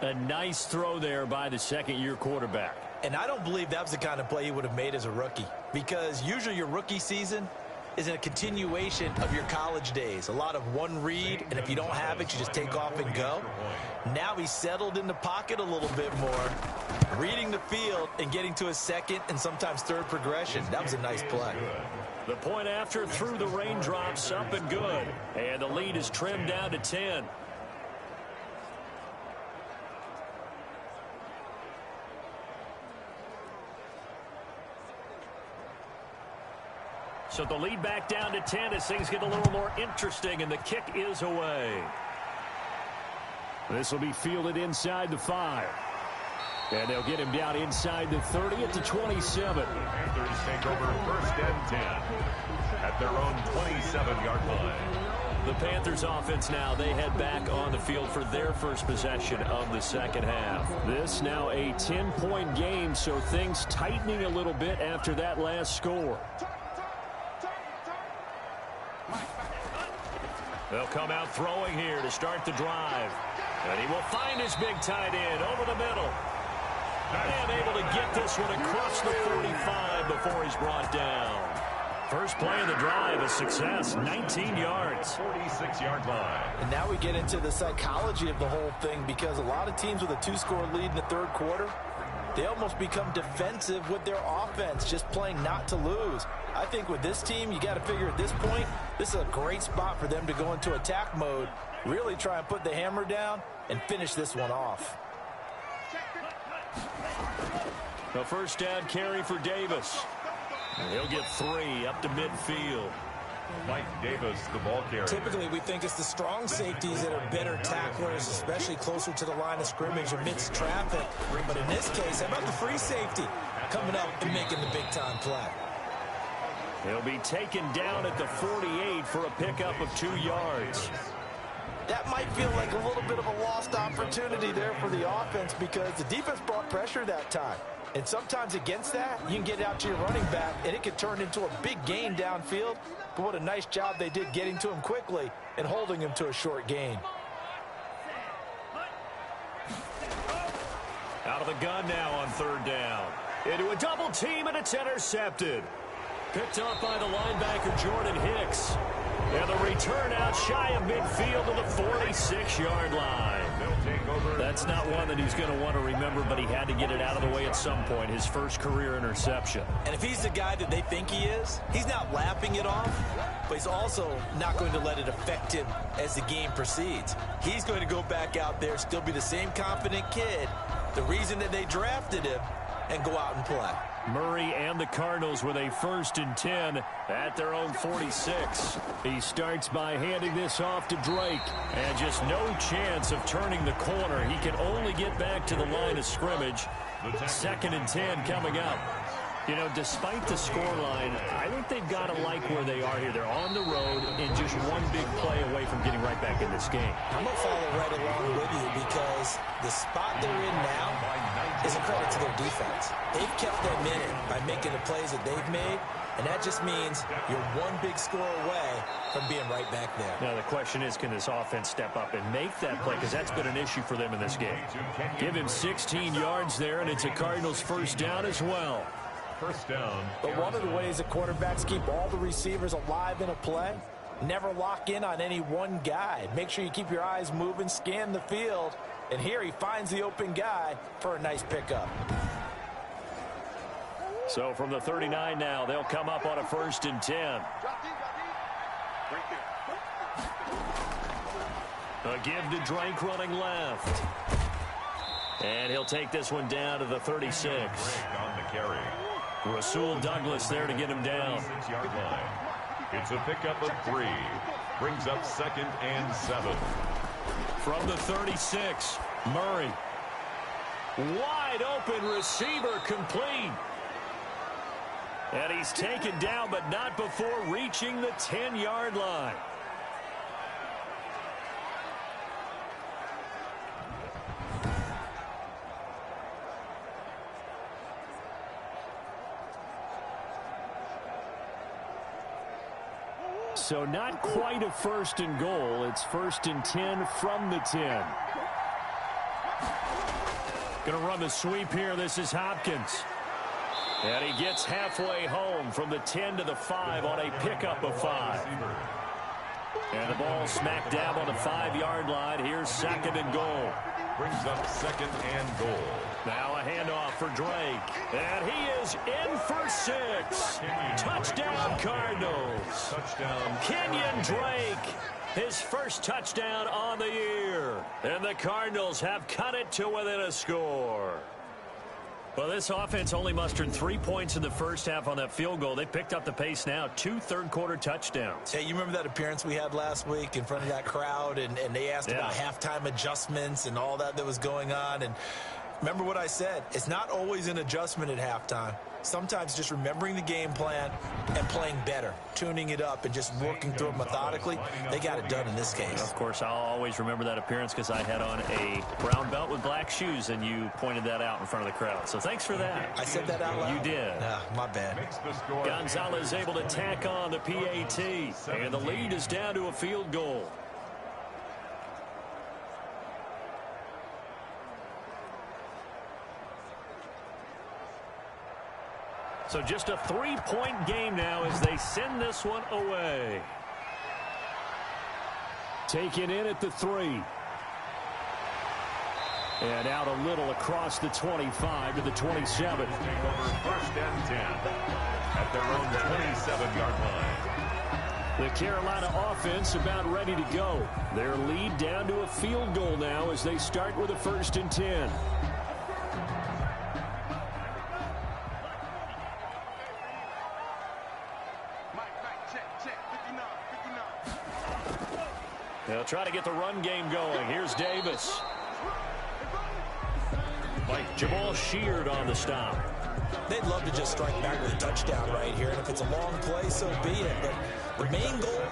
A nice throw there by the 2nd-year quarterback. And I don't believe that was the kind of play he would have made as a rookie, because usually your rookie season is a continuation of your college days. A lot of one read, and if you don't have it, you just take off and go. Now he's settled in the pocket a little bit more, reading the field and getting to his 2nd and sometimes 3rd progression. That was a nice play. The point after through the raindrops, up and good. And the lead is trimmed down to 10. So the lead back down to 10 as things get a little more interesting, and the kick is away. This will be fielded inside the 5. And they'll get him down inside the 30 at the 27. Panthers take over 1st and 10 at their own 27-yard line. The Panthers offense now, they head back on the field for their first possession of the second half. This now a 10-point game, so things tightening a little bit after that last score. They'll come out throwing here to start the drive. And he will find his big tight end over the middle. And able to get this one across the 45 before he's brought down. First play of the drive, a success, 19 yards. 46-yard line. And now we get into the psychology of the whole thing, because a lot of teams with a 2-score lead in the third quarter, they almost become defensive with their offense, just playing not to lose. I think with this team, you got to figure at this point, this is a great spot for them to go into attack mode, really try and put the hammer down and finish this one off. The first down carry for Davis. And he'll get 3 up to midfield. Mike Davis, the ball carrier. Typically, we think it's the strong safeties that are better tacklers, especially closer to the line of scrimmage amidst traffic. But in this case, how about the free safety coming up and making the big-time play? He'll be taken down at the 48 for a pickup of 2 yards. That might feel like a little bit of a lost opportunity there for the offense, because the defense brought pressure that time. And sometimes against that, you can get out to your running back, and it could turn into a big gain downfield. But what a nice job they did getting to him quickly and holding him to a short gain. Out of the gun now on 3rd down. Into a double team, and it's intercepted. Picked up by the linebacker, Jordan Hicks. And the return out shy of midfield to the 46-yard line. That's not one that he's going to want to remember, but he had to get it out of the way at some point, his first career interception. And if he's the guy that they think he is, he's not laughing it off, but he's also not going to let it affect him as the game proceeds. He's going to go back out there, still be the same confident kid, the reason that they drafted him, and go out and play. Murray and the Cardinals with a 1st and 10 at their own 46. He starts by handing this off to Drake, and just no chance of turning the corner. He can only get back to the line of scrimmage. 2nd and 10 coming up. You know, despite the scoreline, I think they've got to like where they are here. They're on the road and just one big play away from getting right back in this game. I'm going to follow right along with you, because the spot they're in now is a credit to their defense. They've kept them in it by making the plays that they've made, and that just means you're one big score away from being right back there. Now the question is, can this offense step up and make that play, because that's been an issue for them in this game. Give him 16 yards there, and it's a Cardinals 1st down as well. 1st down. But one of the ways that quarterbacks keep all the receivers alive in a play, never lock in on any one guy. Make sure you keep your eyes moving, scan the field, and here he finds the open guy for a nice pickup. So from the 39 now, they'll come up on a 1st and 10. A give to Drake running left. And he'll take this one down to the 36. On the carry. Rasul Douglas there to get him down. 6-yard line. It's a pickup of 3. Brings up 2nd and 7. From the 36, Murray. Wide open receiver, complete. And he's taken down, but not before reaching the 10-yard line. So not quite a 1st and goal. It's 1st and 10 from the 10. Going to run the sweep here. This is Hopkins. And he gets halfway home from the 10 to the 5 on a pickup of 5. And the ball smack dab on the 5-yard line. Here's 2nd and goal. Brings up 2nd and goal. Now a handoff for Drake. And he is in for 6. Touchdown, Cardinals. Touchdown. Kenyon Drake, his first touchdown on the year. And the Cardinals have cut it to within a score. Well, this offense only mustered 3 points in the first half on that field goal. They picked up the pace now. 2 third-quarter touchdowns. Hey, you remember that appearance we had last week in front of that crowd, and they asked about halftime adjustments and all that was going on, and Remember what I said. It's not always an adjustment at halftime. Sometimes just remembering the game plan and playing better, tuning it up and just working through it methodically. They got it done in this case. Of course, I'll always remember that appearance because I had on a brown belt with black shoes, and you pointed that out in front of the crowd. So thanks for that. I said that out loud? You did. My bad. Gonzalez able to tack on the PAT, and the lead is down to a field goal. So just a 3-point game now as they send this one away. Taken in at the 3. And out a little across the 25 to the 27. Take over 1st and 10 at their own 27-yard line. The Carolina offense about ready to go. Their lead down to a field goal now as they start with a 1st and 10. They'll try to get the run game going. Here's Davis. Jamal Sheard on the stop. They'd love to just strike back with a touchdown right here, and if it's a long play, so be it. But the main goal,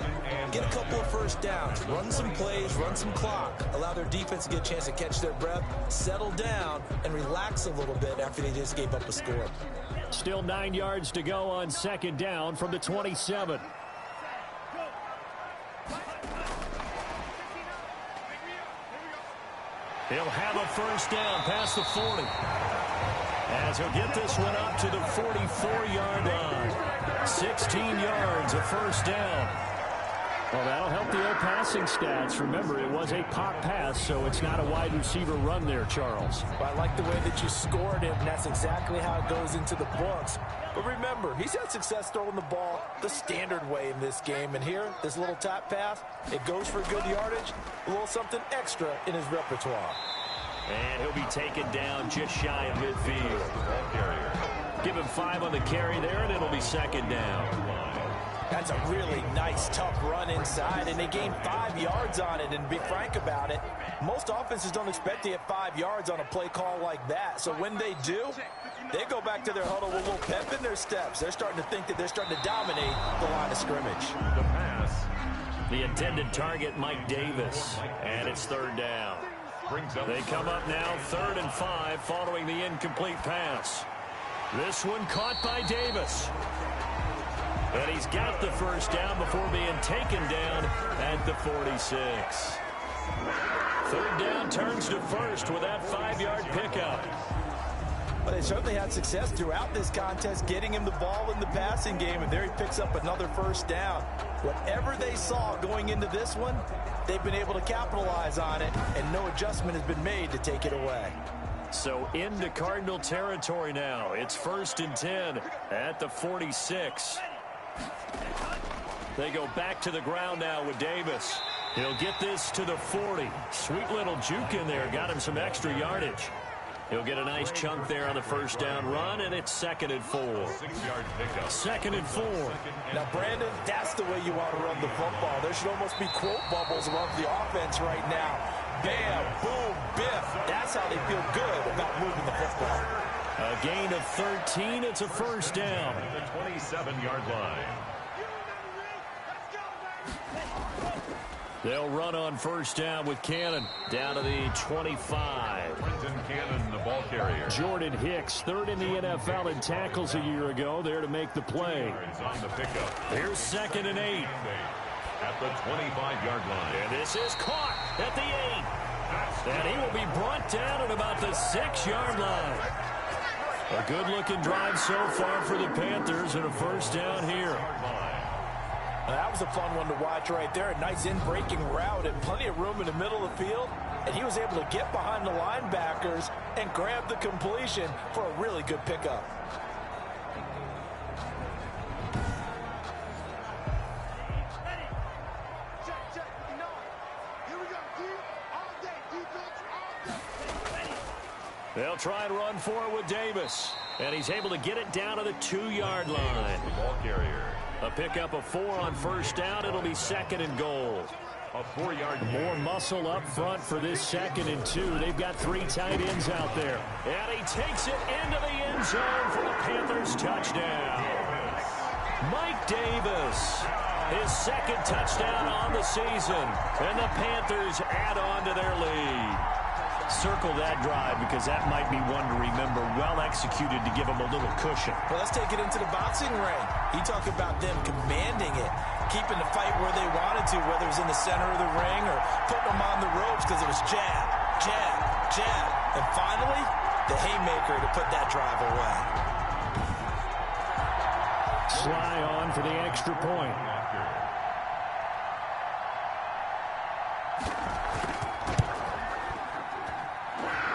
get a couple of 1st downs, run some plays, run some clock, allow their defense to get a chance to catch their breath, settle down, and relax a little bit after they just gave up a score. Still 9 yards to go on 2nd down from the 27. He'll have a 1st down past the 40. As he'll get this one up to the 44-yard line. 16 yards, a 1st down. Well, that'll help the old passing stats. Remember, it was a pop pass, so it's not a wide receiver run there, Charles. Well, I like the way that you scored it, and that's exactly how it goes into the books. But remember, he's had success throwing the ball the standard way in this game. And here, this little top pass, it goes for good yardage, a little something extra in his repertoire. And he'll be taken down just shy of midfield. Give him 5 on the carry there, and it'll be 2nd down. That's a really nice, tough run inside, and they gained 5 yards on it. And to be frank about it, most offenses don't expect to get 5 yards on a play call like that. So when they do, they go back to their huddle with a little pep in their steps. They're starting to think that they're starting to dominate the line of scrimmage. The pass. The intended target, Mike Davis, and it's 3rd down. They come up now 3rd and 5 following the incomplete pass. This one caught by Davis. And he's got the 1st down before being taken down at the 46. 3rd down turns to 1st with that 5-yard pickup. But they certainly had success throughout this contest getting him the ball in the passing game, and there he picks up another 1st down. Whatever they saw going into this one, they've been able to capitalize on it, and no adjustment has been made to take it away. So into Cardinal territory now. It's 1st and 10 at the 46. They go back to the ground now with Davis. He'll get this to the 40. Sweet little juke in there. Got him some extra yardage. He'll get a nice chunk there on the 1st down run, and it's 2nd and 4. 6-yard pickup. 2nd and 4. Now, Brandon, that's the way you want to run the football. There should almost be quote bubbles around the offense right now. Bam, boom, biff. That's how they feel good about moving the football. A gain of 13. It's a 1st down. The 27-yard line. They'll run on 1st down with Cannon down to the 25. Brenton Cannon, the ball carrier. Jordan Hicks, 3rd in the NFL in tackles a year ago, there to make the play. On the pickup. Here's 2nd and 8. At the 25-yard line. And this is caught at the 8. And he will be brought down at about the 6-yard line. A good-looking drive so far for the Panthers, and a 1st down here. That was a fun one to watch right there. A nice in-breaking route and plenty of room in the middle of the field. And he was able to get behind the linebackers and grab the completion for a really good pickup. They'll try and run for it with Davis. And he's able to get it down to the 2-yard line. The ball carrier. A pickup of 4 on 1st down. It'll be 2nd and goal. A 4-yard gain. More muscle up front for this 2nd and 2. They've got 3 tight ends out there. And he takes it into the end zone for the Panthers touchdown. Mike Davis, his 2nd touchdown on the season. And the Panthers add on to their lead. Circle that drive because that might be one to remember. Well executed to give them a little cushion. Well, let's take it into the boxing ring. You talk about them commanding it, keeping the fight where they wanted to, whether it was in the center of the ring or putting them on the ropes because it was jab, jab, jab. And finally, the haymaker to put that drive away. Sly on for the extra point.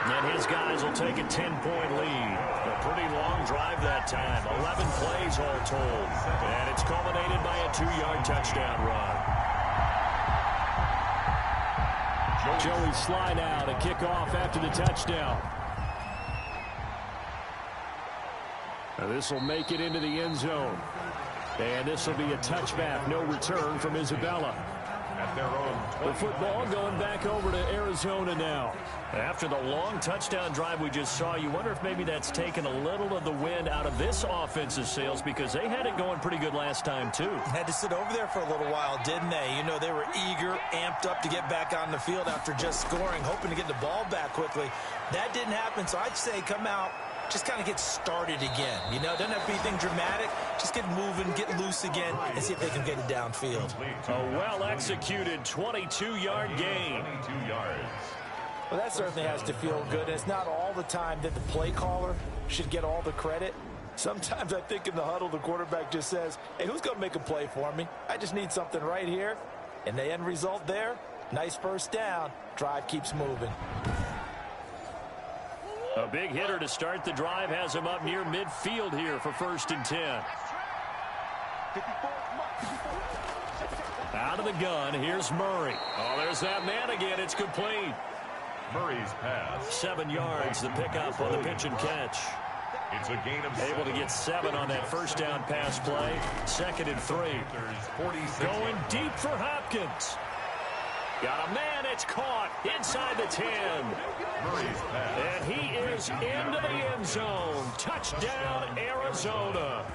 And his guys will take a 10-point lead. A pretty long drive that time. 11 plays all told. And it's culminated by a 2-yard touchdown run. Joey Sly now to kick off after the touchdown. Now this will make it into the end zone. And this will be a touchback. No return from Isabella. At their own 20. The football going back over to Arizona now. After the long touchdown drive we just saw, you wonder if maybe that's taken a little of the wind out of this offensive sails because they had it going pretty good last time too. Had to sit over there for a little while, didn't they? You know, they were eager, amped up to get back on the field after just scoring, hoping to get the ball back quickly. That didn't happen, so I'd say come out, just kind of get started again. You know, doesn't have to be anything dramatic. Just get moving, get loose again, and see if they can get it downfield. A well-executed 22-yard gain. 22 yards. Well, that certainly has to feel good. It's not all the time that the play caller should get all the credit. Sometimes I think in the huddle, the quarterback just says, hey, who's going to make a play for me? I just need something right here. And the end result there, nice first down. Drive keeps moving. A big hitter to start the drive has him up near midfield here for 1st and 10. Out of the gun, here's Murray. Oh, there's that man again. It's complete. Murray's pass. 7 yards, the pickup on the pitch and catch. It's a gain of 7. Able to get 7 on that first down pass play. 2nd and 3. Going deep for Hopkins. Got a man, it's caught inside the 10. Murray's pass. And he is into the end zone. Touchdown, Arizona.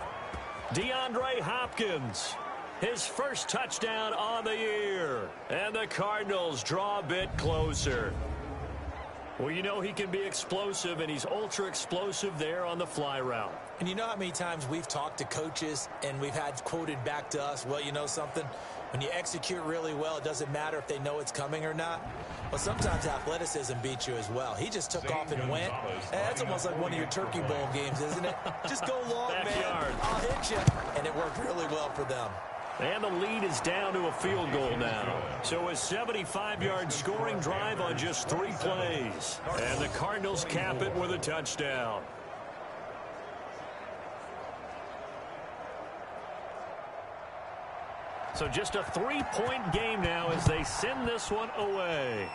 DeAndre Hopkins, his first touchdown on the year. And the Cardinals draw a bit closer. Well, you know he can be explosive, and he's ultra-explosive there on the fly route. And you know how many times we've talked to coaches and we've had quoted back to us, well, you know something? When you execute really well, it doesn't matter if they know it's coming or not. But sometimes athleticism beats you as well. He just took off and went. That's almost like one of your Turkey Bowl games, isn't it? Just go long, Backyard. man. I'll hit you. And it worked really well for them. And the lead is down to a field goal now. So a 75-yard scoring drive on just 3 plays. And the Cardinals cap it with a touchdown. So just a 3-point game now as they send this one away.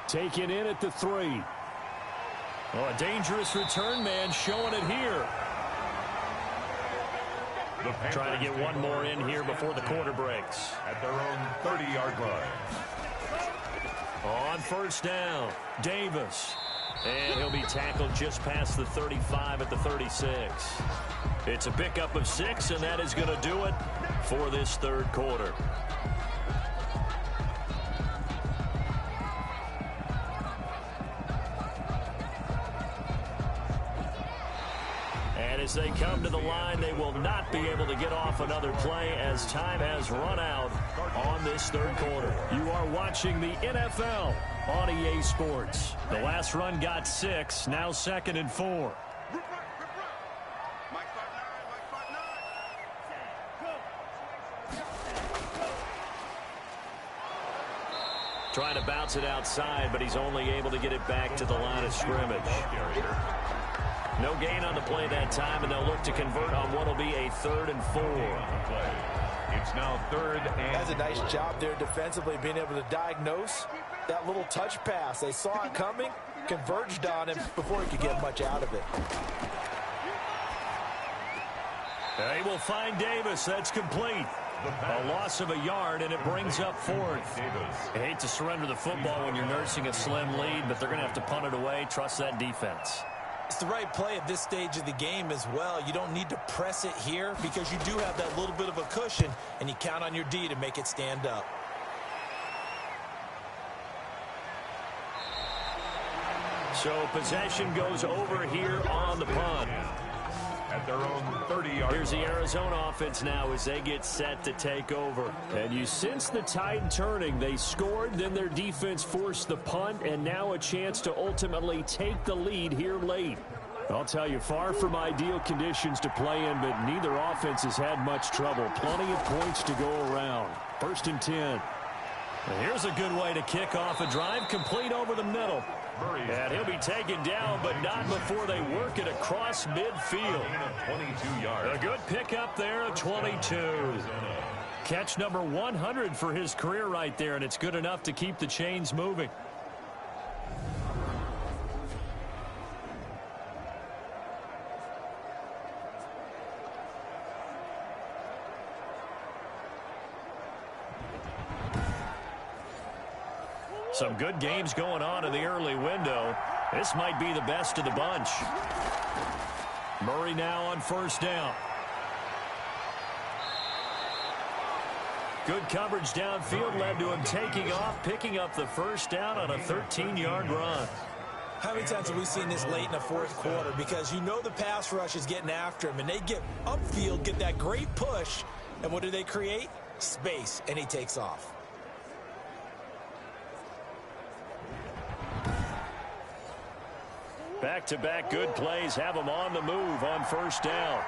Taken in at the 3. Oh, a dangerous return man showing it here. Trying to get one more in here before the quarter breaks. At their own 30-yard line. On first down, Davis. And he'll be tackled just past the 35 at the 36. It's a pickup of 6, and that is going to do it for this third quarter. And as they come to the line, they will not be able to get off another play as time has run out on this third quarter. You are watching the NFL on EA Sports. The last run got 6, now 2nd and 4. Trying to bounce it outside, but he's only able to get it back to the line of scrimmage. No gain on the play that time, and they'll look to convert on what will be a 3rd and 4. It's now 3rd and That's a nice job there defensively, being able to diagnose that little touch pass. They saw it coming, converged on him before he could get much out of it. They will find Davis. That's complete. A loss of a yard, and it brings up fourth. I hate to surrender the football when you're nursing a slim lead, but they're going to have to punt it away. Trust that defense. It's the right play at this stage of the game as well. You don't need to press it here because you do have that little bit of a cushion, and you count on your D to make it stand up. So possession goes over here on the punt. At their own 30-yard. Here's the Arizona offense now as they get set to take over. And you sense the tide turning. They scored, then their defense forced the punt, and now a chance to ultimately take the lead here late. I'll tell you, far from ideal conditions to play in, but neither offense has had much trouble. Plenty of points to go around. 1st and 10. And here's a good way to kick off a drive, complete over the middle. And he'll be taken down, but not before they work it across midfield. 22 yards. A good pickup there of 22. Catch number 100 for his career right there, and it's good enough to keep the chains moving. Some good games going on in the early window. This might be the best of the bunch. Murray now on 1st down. Good coverage downfield led to him taking off, picking up the 1st down on a 13-yard run. How many times have we seen this late in the 4th quarter? Because you know the pass rush is getting after him, and they get upfield, get that great push, and what do they create? Space, and he takes off. Back-to-back good plays have him on the move on 1st down.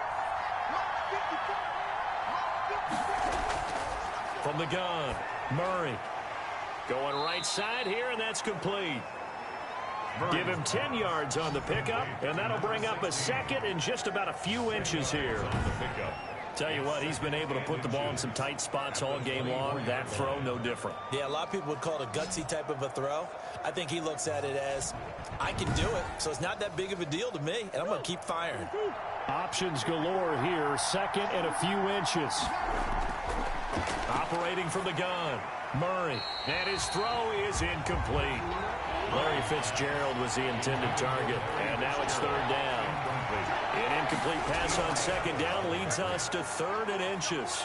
From the gun, Murray. Going right side here, and that's complete. Give him 10 yards on the pickup, and that'll bring up a 2nd and just about a few inches here. Tell you what, he's been able to put the ball in some tight spots all game long. That throw, no different. Yeah, a lot of people would call it a gutsy type of a throw. I think he looks at it as, I can do it, so it's not that big of a deal to me, and I'm going to keep firing. Options galore here, 2nd and a few inches. Operating from the gun, Murray, and his throw is incomplete. Larry Fitzgerald was the intended target, and now it's 3rd down. An incomplete pass on 2nd down leads us to 3rd and inches.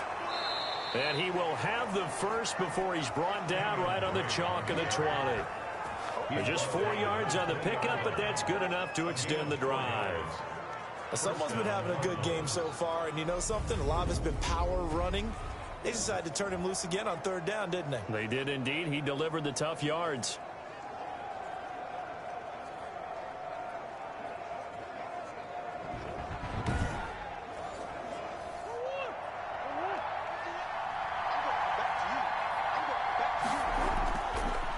And he will have the 1st before he's brought down right on the chalk of the 20. Just 4 yards on the pickup, but that's good enough to extend the drive. Someone's been having a good game so far, and you know something? A lot of it's been power running. They decided to turn him loose again on 3rd down, didn't they? They did indeed. He delivered the tough yards.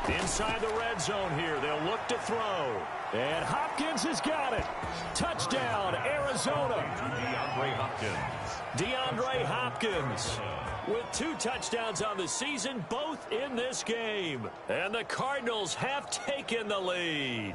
Inside the red zone here. They'll look to throw. And Hopkins has got it. Touchdown, Arizona. DeAndre Hopkins with 2 touchdowns on the season, both in this game. And the Cardinals have taken the lead.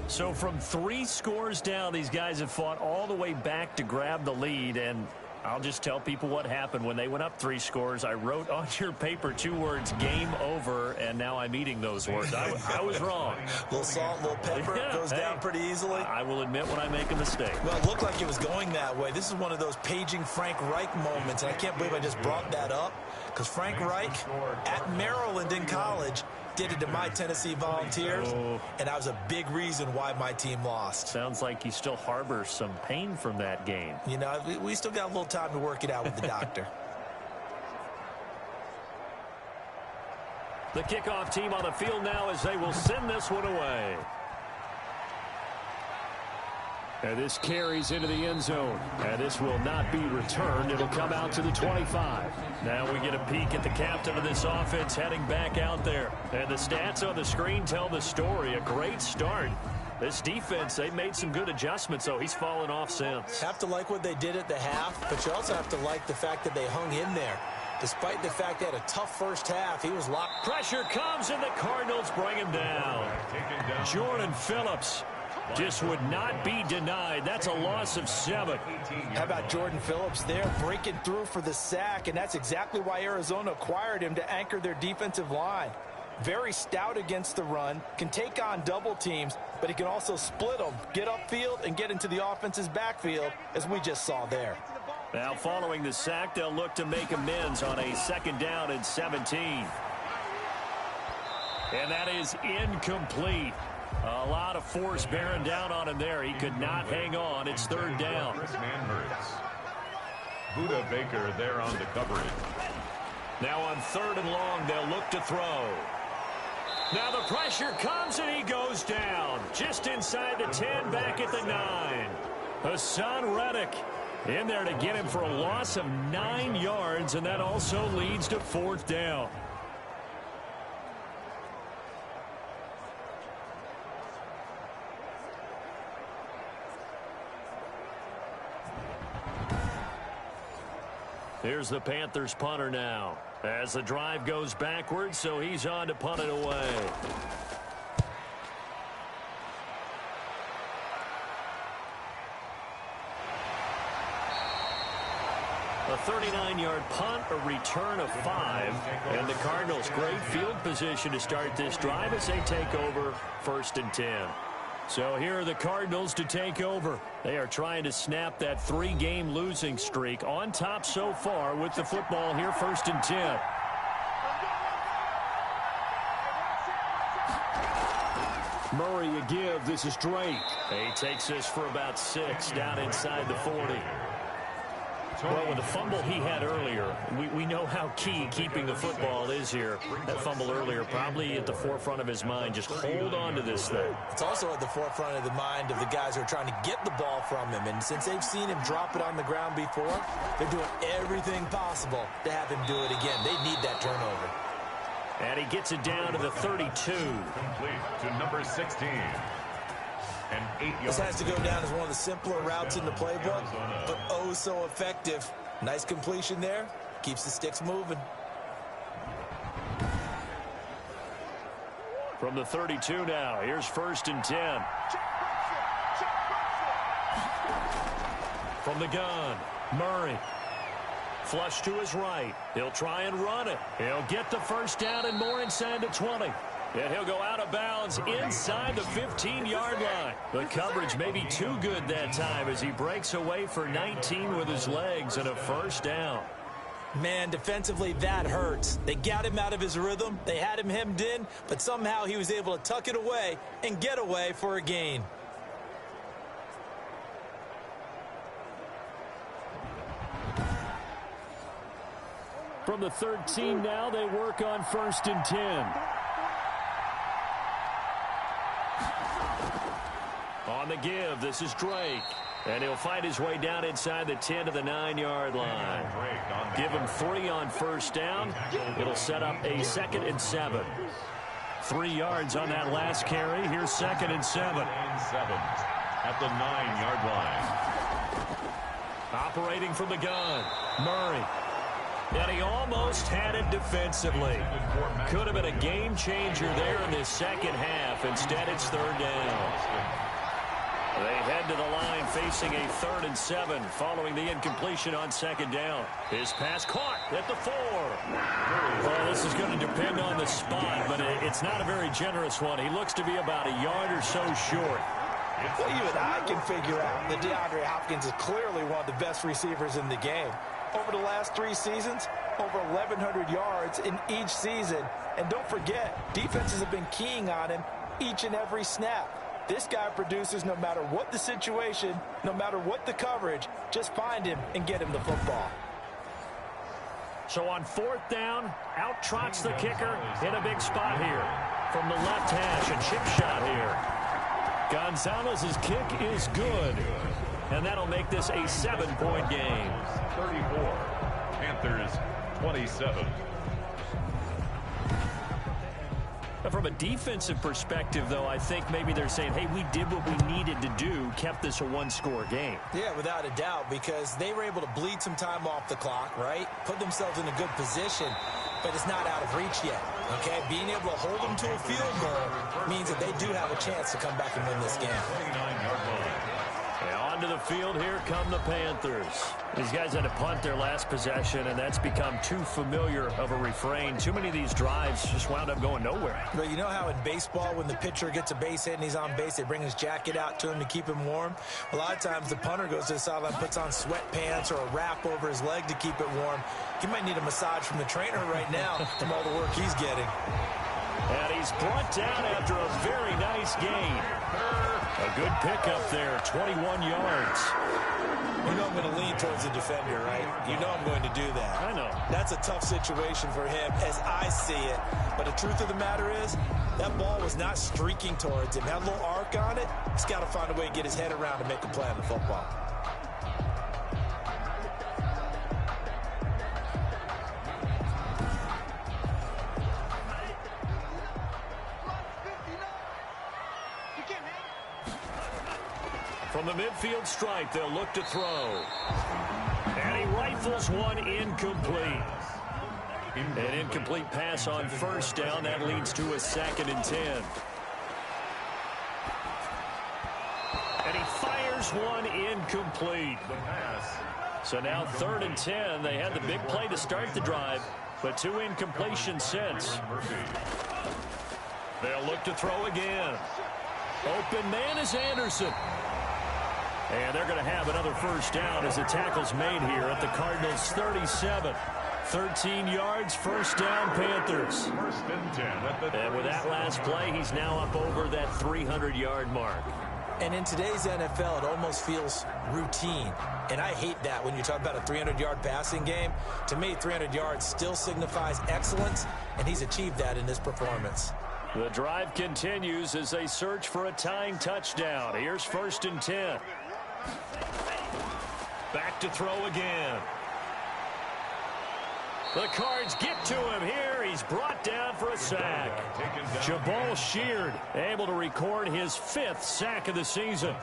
So from 3 scores down, these guys have fought all the way back to grab the lead. And I'll just tell people what happened when they went up 3 scores. I wrote on your paper 2 words, game over, and now I'm eating those words. I was wrong. A little salt, a little pepper, goes down pretty easily. I will admit when I make a mistake. Well, it looked like it was going that way. This is one of those paging Frank Reich moments, and I can't believe I just brought that up, because Frank Reich at Maryland in college did it to my Tennessee Volunteers, and that was a big reason why my team lost. Sounds like you still harbor some pain from that game. You know, we still got a little time to work it out with the doctor. The kickoff team on the field now as they will send this one away. And this carries into the end zone. And this will not be returned. It'll come out to the 25. Now we get a peek at the captain of this offense heading back out there. And the stats on the screen tell the story. A great start. This defense, they made some good adjustments, so he's fallen off since. Have to like what they did at the half, but you also have to like the fact that they hung in there. Despite the fact they had a tough first half, he was locked. Pressure comes, and the Cardinals bring him down. Jordan Phillips just would not be denied. That's a loss of 7. How about Jordan Phillips there breaking through for the sack, and that's exactly why Arizona acquired him to anchor their defensive line. Very stout against the run, can take on double teams, but he can also split them, get upfield, and get into the offense's backfield, as we just saw there. Now following the sack, they'll look to make amends on a 2nd down and 17. And that is incomplete. A lot of force bearing down on him there. He could not hang on. It's 3rd down. Buda Baker there on the coverage. Now on 3rd and long, they'll look to throw. Now the pressure comes and he goes down. Just inside the 10, back at the 9. Hassan Reddick in there to get him for a loss of 9 yards, and that also leads to 4th down. Here's the Panthers punter now as the drive goes backwards, so he's on to punt it away. A 39-yard punt, a return of 5, and the Cardinals great field position to start this drive as they take over 1st and 10. So here are the Cardinals to take over. They are trying to snap that 3-game losing streak. On top so far with the football here, 1st and 10. Murray a give. This is Drake. He takes this for about 6 down inside the 40. Well, with the fumble he had earlier, we know how key keeping the football is here. That fumble earlier probably at the forefront of his mind. Just hold on to this thing. It's also at the forefront of the mind of the guys who are trying to get the ball from him. And since they've seen him drop it on the ground before, they're doing everything possible to have him do it again. They need that turnover. And he gets it down to the 32. Complete to number 16. This has to go down as one of the simpler routes in the playbook, but oh so effective. Nice completion there. Keeps the sticks moving. From the 32 now, here's 1st and 10. From the gun, Murray. Flush to his right. He'll try and run it. He'll get the 1st down and more inside the 20. And he'll go out of bounds inside the 15-yard line. The coverage may be too good that time as he breaks away for 19 with his legs and a 1st down. Man, defensively, that hurts. They got him out of his rhythm. They had him hemmed in, but somehow he was able to tuck it away and get away for a gain. From the 13 now, they work on 1st and 10. On the give, this is Drake. And he'll find his way down inside the 10 to the 9-yard line. Give him 3 on 1st down. It'll set up a 2nd and 7. 3 yards on that last carry. Here's 2nd and 7. At the 9-yard line. Operating from the gun, Murray. And he almost had it defensively. Could have been a game changer there in this 2nd half. Instead, it's 3rd down. They head to the line facing a 3rd and 7 following the incompletion on 2nd down. His pass caught at the 4. Well, this is going to depend on the spot, but it's not a very generous one. He looks to be about a yard or so short. Well, even I can figure out that DeAndre Hopkins is clearly one of the best receivers in the game. Over the last 3 seasons, over 1,100 yards in each season. And don't forget, defenses have been keying on him each and every snap. This guy produces no matter what the situation, no matter what the coverage. Just find him and get him the football. So on 4th down, out trots the kicker in a big spot here. From the left hash, a chip shot here. Gonzalez's kick is good. And that'll make this a 7-point game. 34. Panthers 27. From a defensive perspective, though, I think maybe they're saying, hey, we did what we needed to do, kept this a 1-score game. Yeah, without a doubt, because they were able to bleed some time off the clock, right? Put themselves in a good position, but it's not out of reach yet. Okay, being able to hold them to a field goal means that they do have a chance to come back and win this game. 29-yard line. And onto the field, here come the Panthers. These guys had to punt their last possession, and that's become too familiar of a refrain. Too many of these drives just wound up going nowhere. But you know how in baseball, when the pitcher gets a base hit and he's on base, they bring his jacket out to him to keep him warm? A lot of times the punter goes to the sideline, puts on sweatpants or a wrap over his leg to keep it warm. He might need a massage from the trainer right now from all the work he's getting. And he's brought down after a very nice gain. A good pickup there, 21 yards. You know I'm going to lean towards the defender, right? You know I'm going to do that. I know. That's a tough situation for him as I see it. But the truth of the matter is, that ball was not streaking towards him. Had a little arc on it. He's got to find a way to get his head around and make a play on the football. From the midfield stripe, they'll look to throw. And he rifles one incomplete. An incomplete pass on first down. That leads to a 2nd and 10. And he fires one incomplete. So now 3rd and 10. They had the big play to start the drive, but 2 incompletions since. They'll look to throw again. Open man is Anderson. And they're going to have another first down as the tackle's made here at the Cardinals 37. 13 yards, first down, Panthers. 1st and 10 at the And with that last play, he's now up over that 300-yard mark. And in today's NFL, it almost feels routine. And I hate that when you talk about a 300-yard passing game. To me, 300 yards still signifies excellence, and he's achieved that in this performance. The drive continues as they search for a tying touchdown. Here's 1st and 10. Back to throw again. The Cards get to him here. He's brought down for a sack. Jabal Sheard able to record his 5th sack of the season.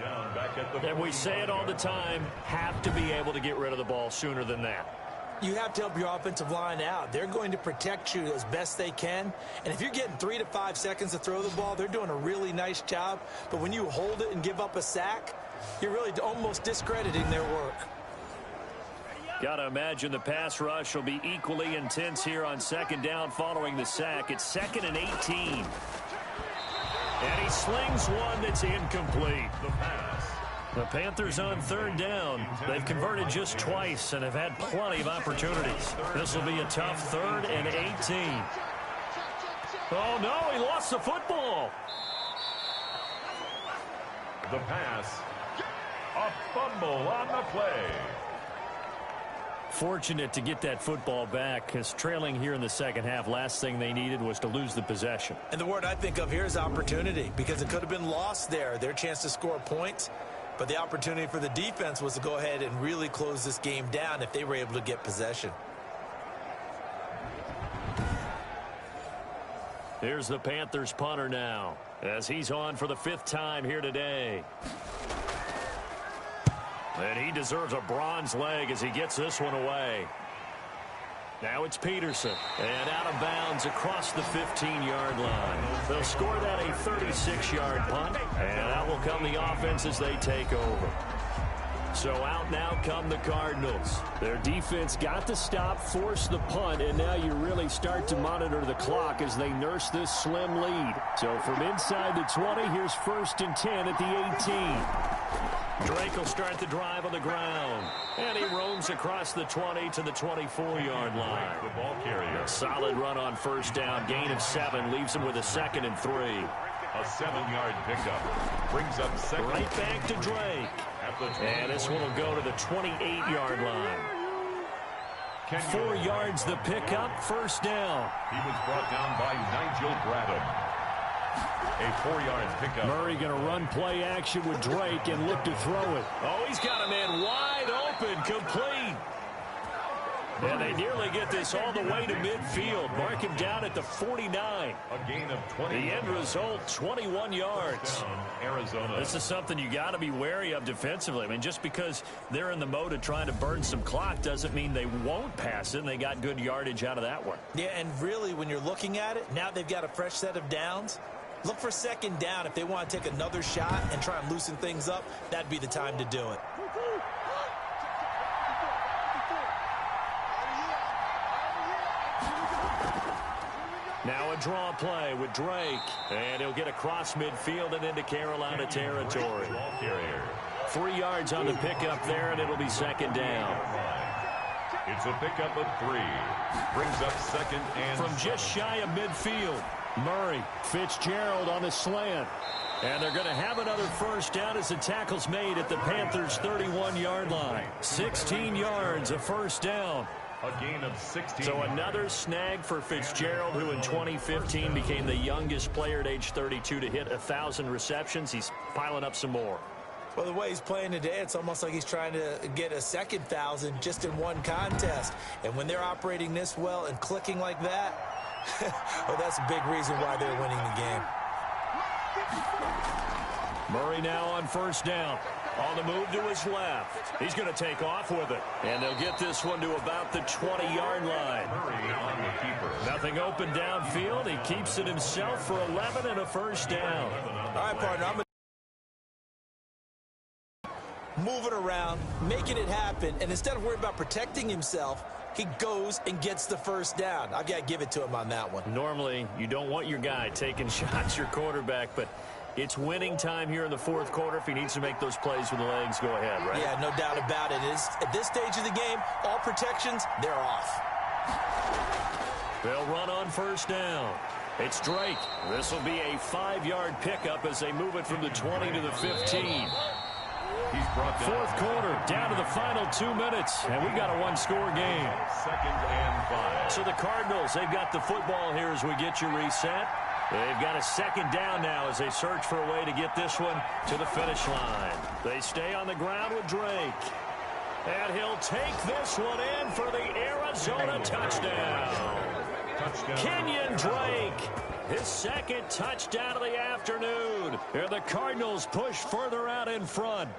And we say it all the time, have to be able to get rid of the ball sooner than that. You have to help your offensive line out. They're going to protect you as best they can. And if you're getting 3 to 5 seconds to throw the ball, they're doing a really nice job. But when you hold it and give up a sack, you're really almost discrediting their work. Got to imagine the pass rush will be equally intense here on 2nd down following the sack. It's 2nd and 18. And he slings one that's incomplete. The pass. The Panthers on 3rd down. They've converted just twice and have had plenty of opportunities. This will be a tough 3rd and 18. Oh, no, he lost the football. The pass. A fumble on the play. Fortunate to get that football back, because trailing here in the 2nd half, last thing they needed was to lose the possession. And the word I think of here is opportunity, because it could have been lost there, their chance to score points. But the opportunity for the defense was to go ahead and really close this game down if they were able to get possession. Here's the Panthers punter now, as he's on for the 5th time here today. And he deserves a bronze leg as he gets this one away. Now it's Peterson. And out of bounds across the 15-yard line. They'll score that a 36-yard punt. And that will come the offense as they take over. So out now come the Cardinals. Their defense got the stop, forced the punt, and now you really start to monitor the clock as they nurse this slim lead. So from inside the 20, here's 1st and 10 at the 18. Drake will start the drive on the ground. And he roams across the 20 to the 24-yard line. The ball carrier. A solid run on 1st down. Gain of 7 leaves him with a 2nd and 3. A 7-yard pickup. Brings up 2nd. Right back to Drake. And this one will go to the 28-yard line. 4 yards the pickup. 1st down. He was brought down by Nigel Bradham. A 4-yard pickup. Murray going to run play action with Drake and look to throw it. Oh, he's got a man wide open, complete. And they nearly get this all the way to midfield. Mark him down at the 49. A gain of 20. The end result, 21 yards. Arizona. This is something you got to be wary of defensively. I mean, just because they're in the mode of trying to burn some clock doesn't mean they won't pass it, and they got good yardage out of that one. Yeah, and really, when you're looking at it, now they've got a fresh set of downs. Look for second down. If they want to take another shot and try and loosen things up, that'd be the time to do it. Now a draw play with Drake. And he'll get across midfield and into Carolina territory. 3 yards on the pickup there, and it'll be second down. It's a pickup of 3. Brings up second and from just shy of midfield. Murray, Fitzgerald on the slant. And they're going to have another first down as the tackle's made at the Panthers' 31-yard line. 16 yards, a first down. A gain of 16. So another snag for Fitzgerald, who in 2015 became the youngest player at age 32 to hit 1,000 receptions. He's piling up some more. Well, the way he's playing today, it's almost like he's trying to get a second 1,000 just in one contest. And when they're operating this well and clicking like that, well, that's a big reason why they're winning the game. Murray now on first down. On the move to his left. He's going to take off with it. And they'll get this one to about the 20-yard line. Murray on the keeper. Nothing open downfield. He keeps it himself for 11 and a first down. All right, partner, I'm moving around, making it happen, and instead of worrying about protecting himself, he goes and gets the first down. I've got to give it to him on that one. Normally, you don't want your guy taking shots, your quarterback, but it's winning time here in the fourth quarter. If he needs to make those plays with the legs, go ahead, right? Yeah, no doubt about it. At this stage of the game, all protections, they're off. They'll run on first down. It's Drake. This will be a 5-yard pickup as they move it from the 20 to the 15. He's brought down. Fourth quarter, down to the final 2 minutes, and we got a one-score game. Second and 5. So the Cardinals, they've got the football here as we get you reset. They've got a second down now as they search for a way to get this one to the finish line. They stay on the ground with Drake. And he'll take this one in for the Arizona touchdown. Kenyon Drake, his second touchdown of the afternoon. And the Cardinals push further out in front.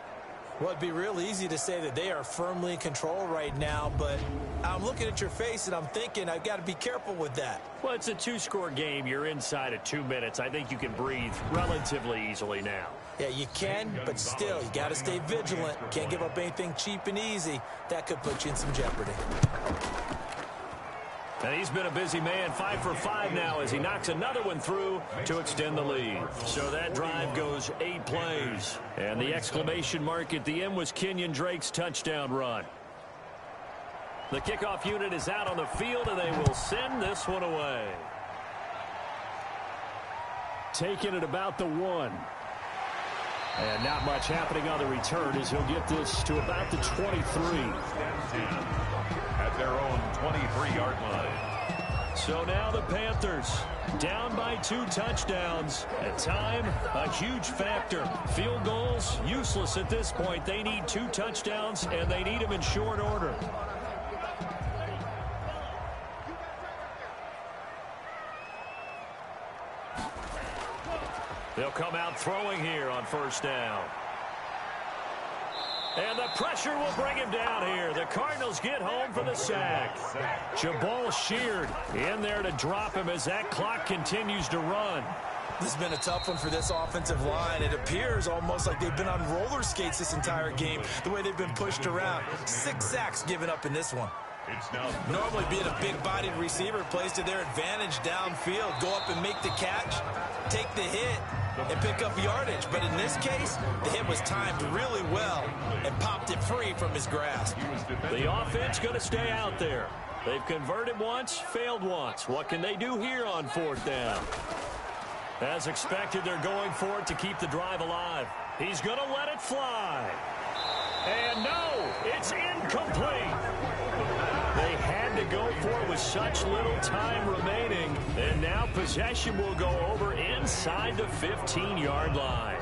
Well, it'd be real easy to say that they are firmly in control right now, but I'm looking at your face and I'm thinking I've got to be careful with that. Well, it's a 2-score game. You're inside of 2 minutes. I think you can breathe relatively easily now. Yeah, you can, but still, you got to stay vigilant. Can't give up anything cheap and easy. That could put you in some jeopardy. And he's been a busy man, 5 for 5 now as he knocks another one through to extend the lead. So that drive goes 8 plays. And the exclamation mark at the end was Kenyon Drake's touchdown run. The kickoff unit is out on the field, and they will send this one away. Taking it about the 1. And not much happening on the return as he'll get this to about the 23. At their own 23-yard line. So now the Panthers down by 2 touchdowns. At time, a huge factor. Field goals, useless at this point. They need 2 touchdowns, and they need them in short order. They'll come out throwing here on first down. And the pressure will bring him down here. The Cardinals get home for the sack. Jabal Sheard in there to drop him as that clock continues to run. This has been a tough one for this offensive line. It appears almost like they've been on roller skates this entire game, the way they've been pushed around. 6 sacks given up in this one. Normally being a big-bodied receiver plays to their advantage downfield. Go up and make the catch, take the hit, and pick up yardage. But in this case, the hit was timed really well and popped it free from his grasp. The offense going to stay out there. They've converted once, failed once. What can they do here on fourth down? As expected, they're going for it to keep the drive alive. He's going to let it fly. And no, it's incomplete. They had to go for it with such little time remaining. And now possession will go over inside the 15-yard line.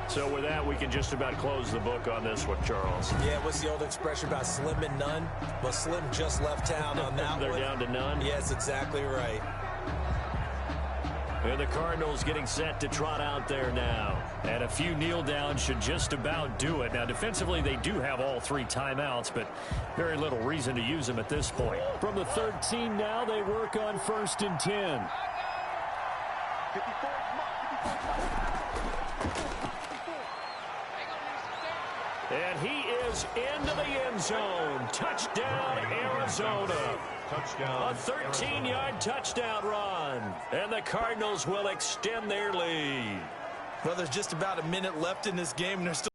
So with that, we can just about close the book on this one, Charles. Yeah, what's the old expression about slim and none? Well, Slim just left town on that They're one. down to none? Yes, exactly right. And the Cardinals getting set to trot out there now. And a few kneel downs should just about do it. Now, defensively, they do have all 3 timeouts, but very little reason to use them at this point. From the 13 now, they work on 1st and 10. And he is into the end zone. Touchdown, Arizona. Touchdown. A 13-yard touchdown run. And the Cardinals will extend their lead. Well, there's just about a minute left in this game, and they're still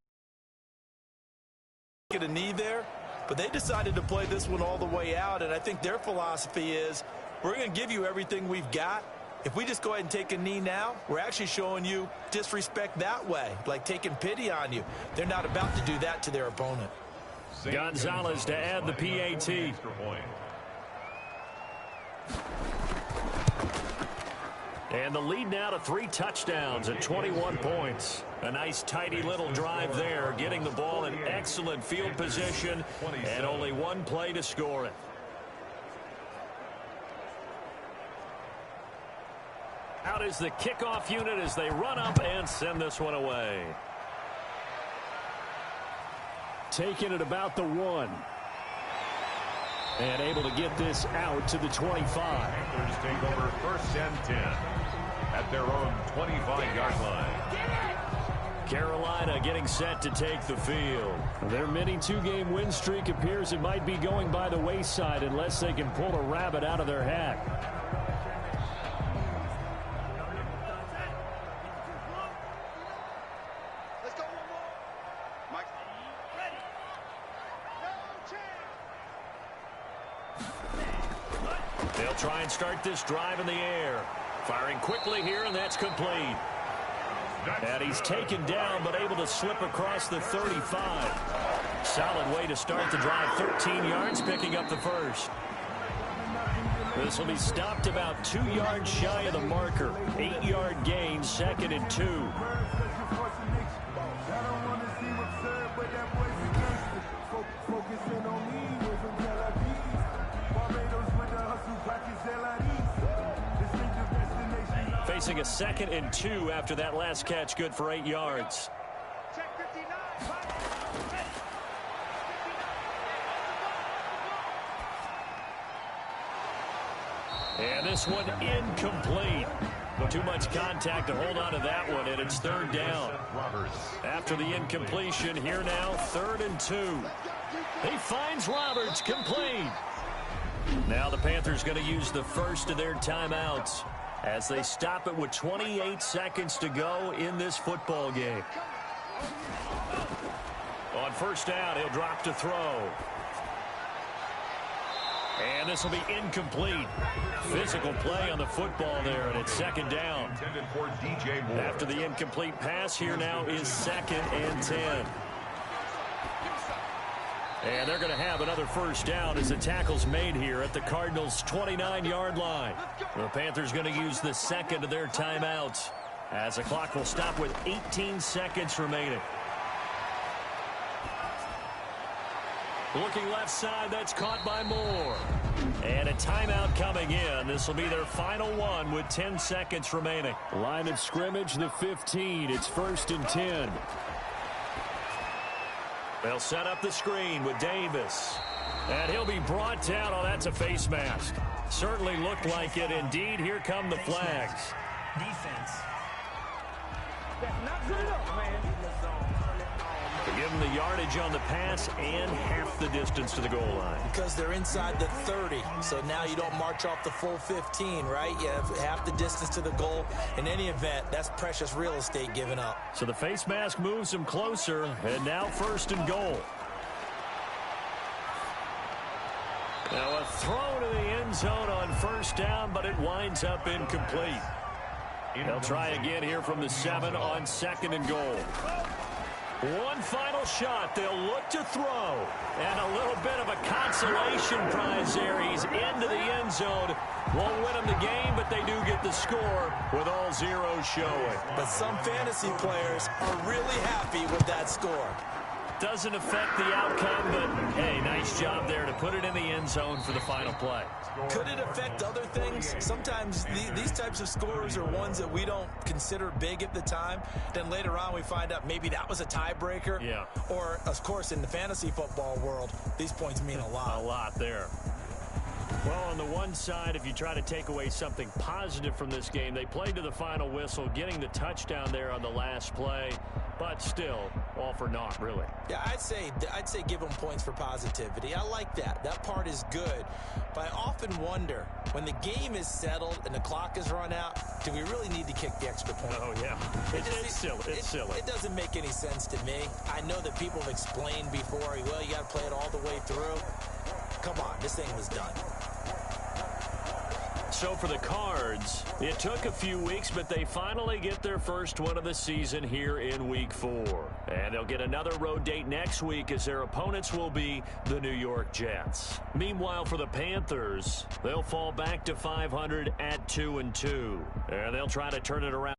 get a knee there. But they decided to play this one all the way out, and I think their philosophy is we're going to give you everything we've got. If we just go ahead and take a knee now, we're actually showing you disrespect that way, like taking pity on you. They're not about to do that to their opponent. Gonzalez to add the PAT. And the lead now to 3 touchdowns and 21 points. A nice tidy little drive there, getting the ball in excellent field position and only 1 play to score it. Out is the kickoff unit as they run up and send this one away. Taking it about the 1. And able to get this out to the 25. Panthers take over 1st and 10 at their own 25-yard line. Carolina getting set to take the field. Their mini 2-game win streak appears it might be going by the wayside unless they can pull a rabbit out of their hat. They'll try and start this drive in the air. Firing quickly here, and that's complete. And he's taken down, but able to slip across the 35. Solid way to start the drive. 13 yards, picking up the first. This will be stopped about 2 yards shy of the marker. 8-yard gain, 2nd and 2. Facing a 2nd and 2 after that last catch, good for 8 yards. And this one incomplete. Too much contact to hold on to that one, and it's 3rd down. After the incompletion, here now, 3rd and 2. He finds Roberts, complete. Now the Panthers going to use the first of their timeouts as they stop it with 28 seconds to go in this football game. On 1st down, he'll drop to throw. And this will be incomplete. Physical play on the football there, and it's 2nd down. After the incomplete pass, here now is 2nd and 10. And they're going to have another 1st down as the tackle's made here at the Cardinals' 29-yard line. The Panthers going to use the 2nd of their timeouts as the clock will stop with 18 seconds remaining. Looking left side, that's caught by Moore. And a timeout coming in. This will be their final one with 10 seconds remaining. Line of scrimmage, the 15. It's 1st and 10. They'll set up the screen with Davis. And he'll be brought down. Oh, that's a face mask. Certainly looked like it. Indeed, here come the flags. Defense. That's not good enough, man. They give them the yardage on the pass and half the distance to the goal line. Because they're inside the 30, so now you don't march off the full 15, right? You have half the distance to the goal. In any event, that's precious real estate given up. So the face mask moves them closer, and now 1st and goal. Now a throw to the end zone on 1st down, but it winds up incomplete. They'll try again here from the 7 on 2nd and goal. One final shot. They'll look to throw. And a little bit of a consolation prize there. He's into the end zone. Won't win them the game, but they do get the score with all zeros showing. But some fantasy players are really happy with that score. Doesn't affect the outcome, but, hey, nice job there to put it in the end zone for the final play. Could it affect other things? Sometimes these types of scores are ones that we don't consider big at the time. Then later on we find out maybe that was a tiebreaker. Yeah. Or, of course, in the fantasy football world, these points mean a lot. A lot there. Well, on the one side, if you try to take away something positive from this game, they played to the final whistle, getting the touchdown there on the last play, but still, all for naught, really. Yeah, I'd say give them points for positivity. I like that. That part is good. But I often wonder, when the game is settled and the clock is run out, do we really need to kick the extra point? Oh, yeah. It's silly. It's silly. It doesn't make any sense to me. I know that people have explained before, well, you got to play it all the way through. Come on, this thing was done. So for the Cards, it took a few weeks, but they finally get their first win of the season here in Week 4. And they'll get another road date next week as their opponents will be the New York Jets. Meanwhile, for the Panthers, they'll fall back to 500 at 2-2. And they'll try to turn it around.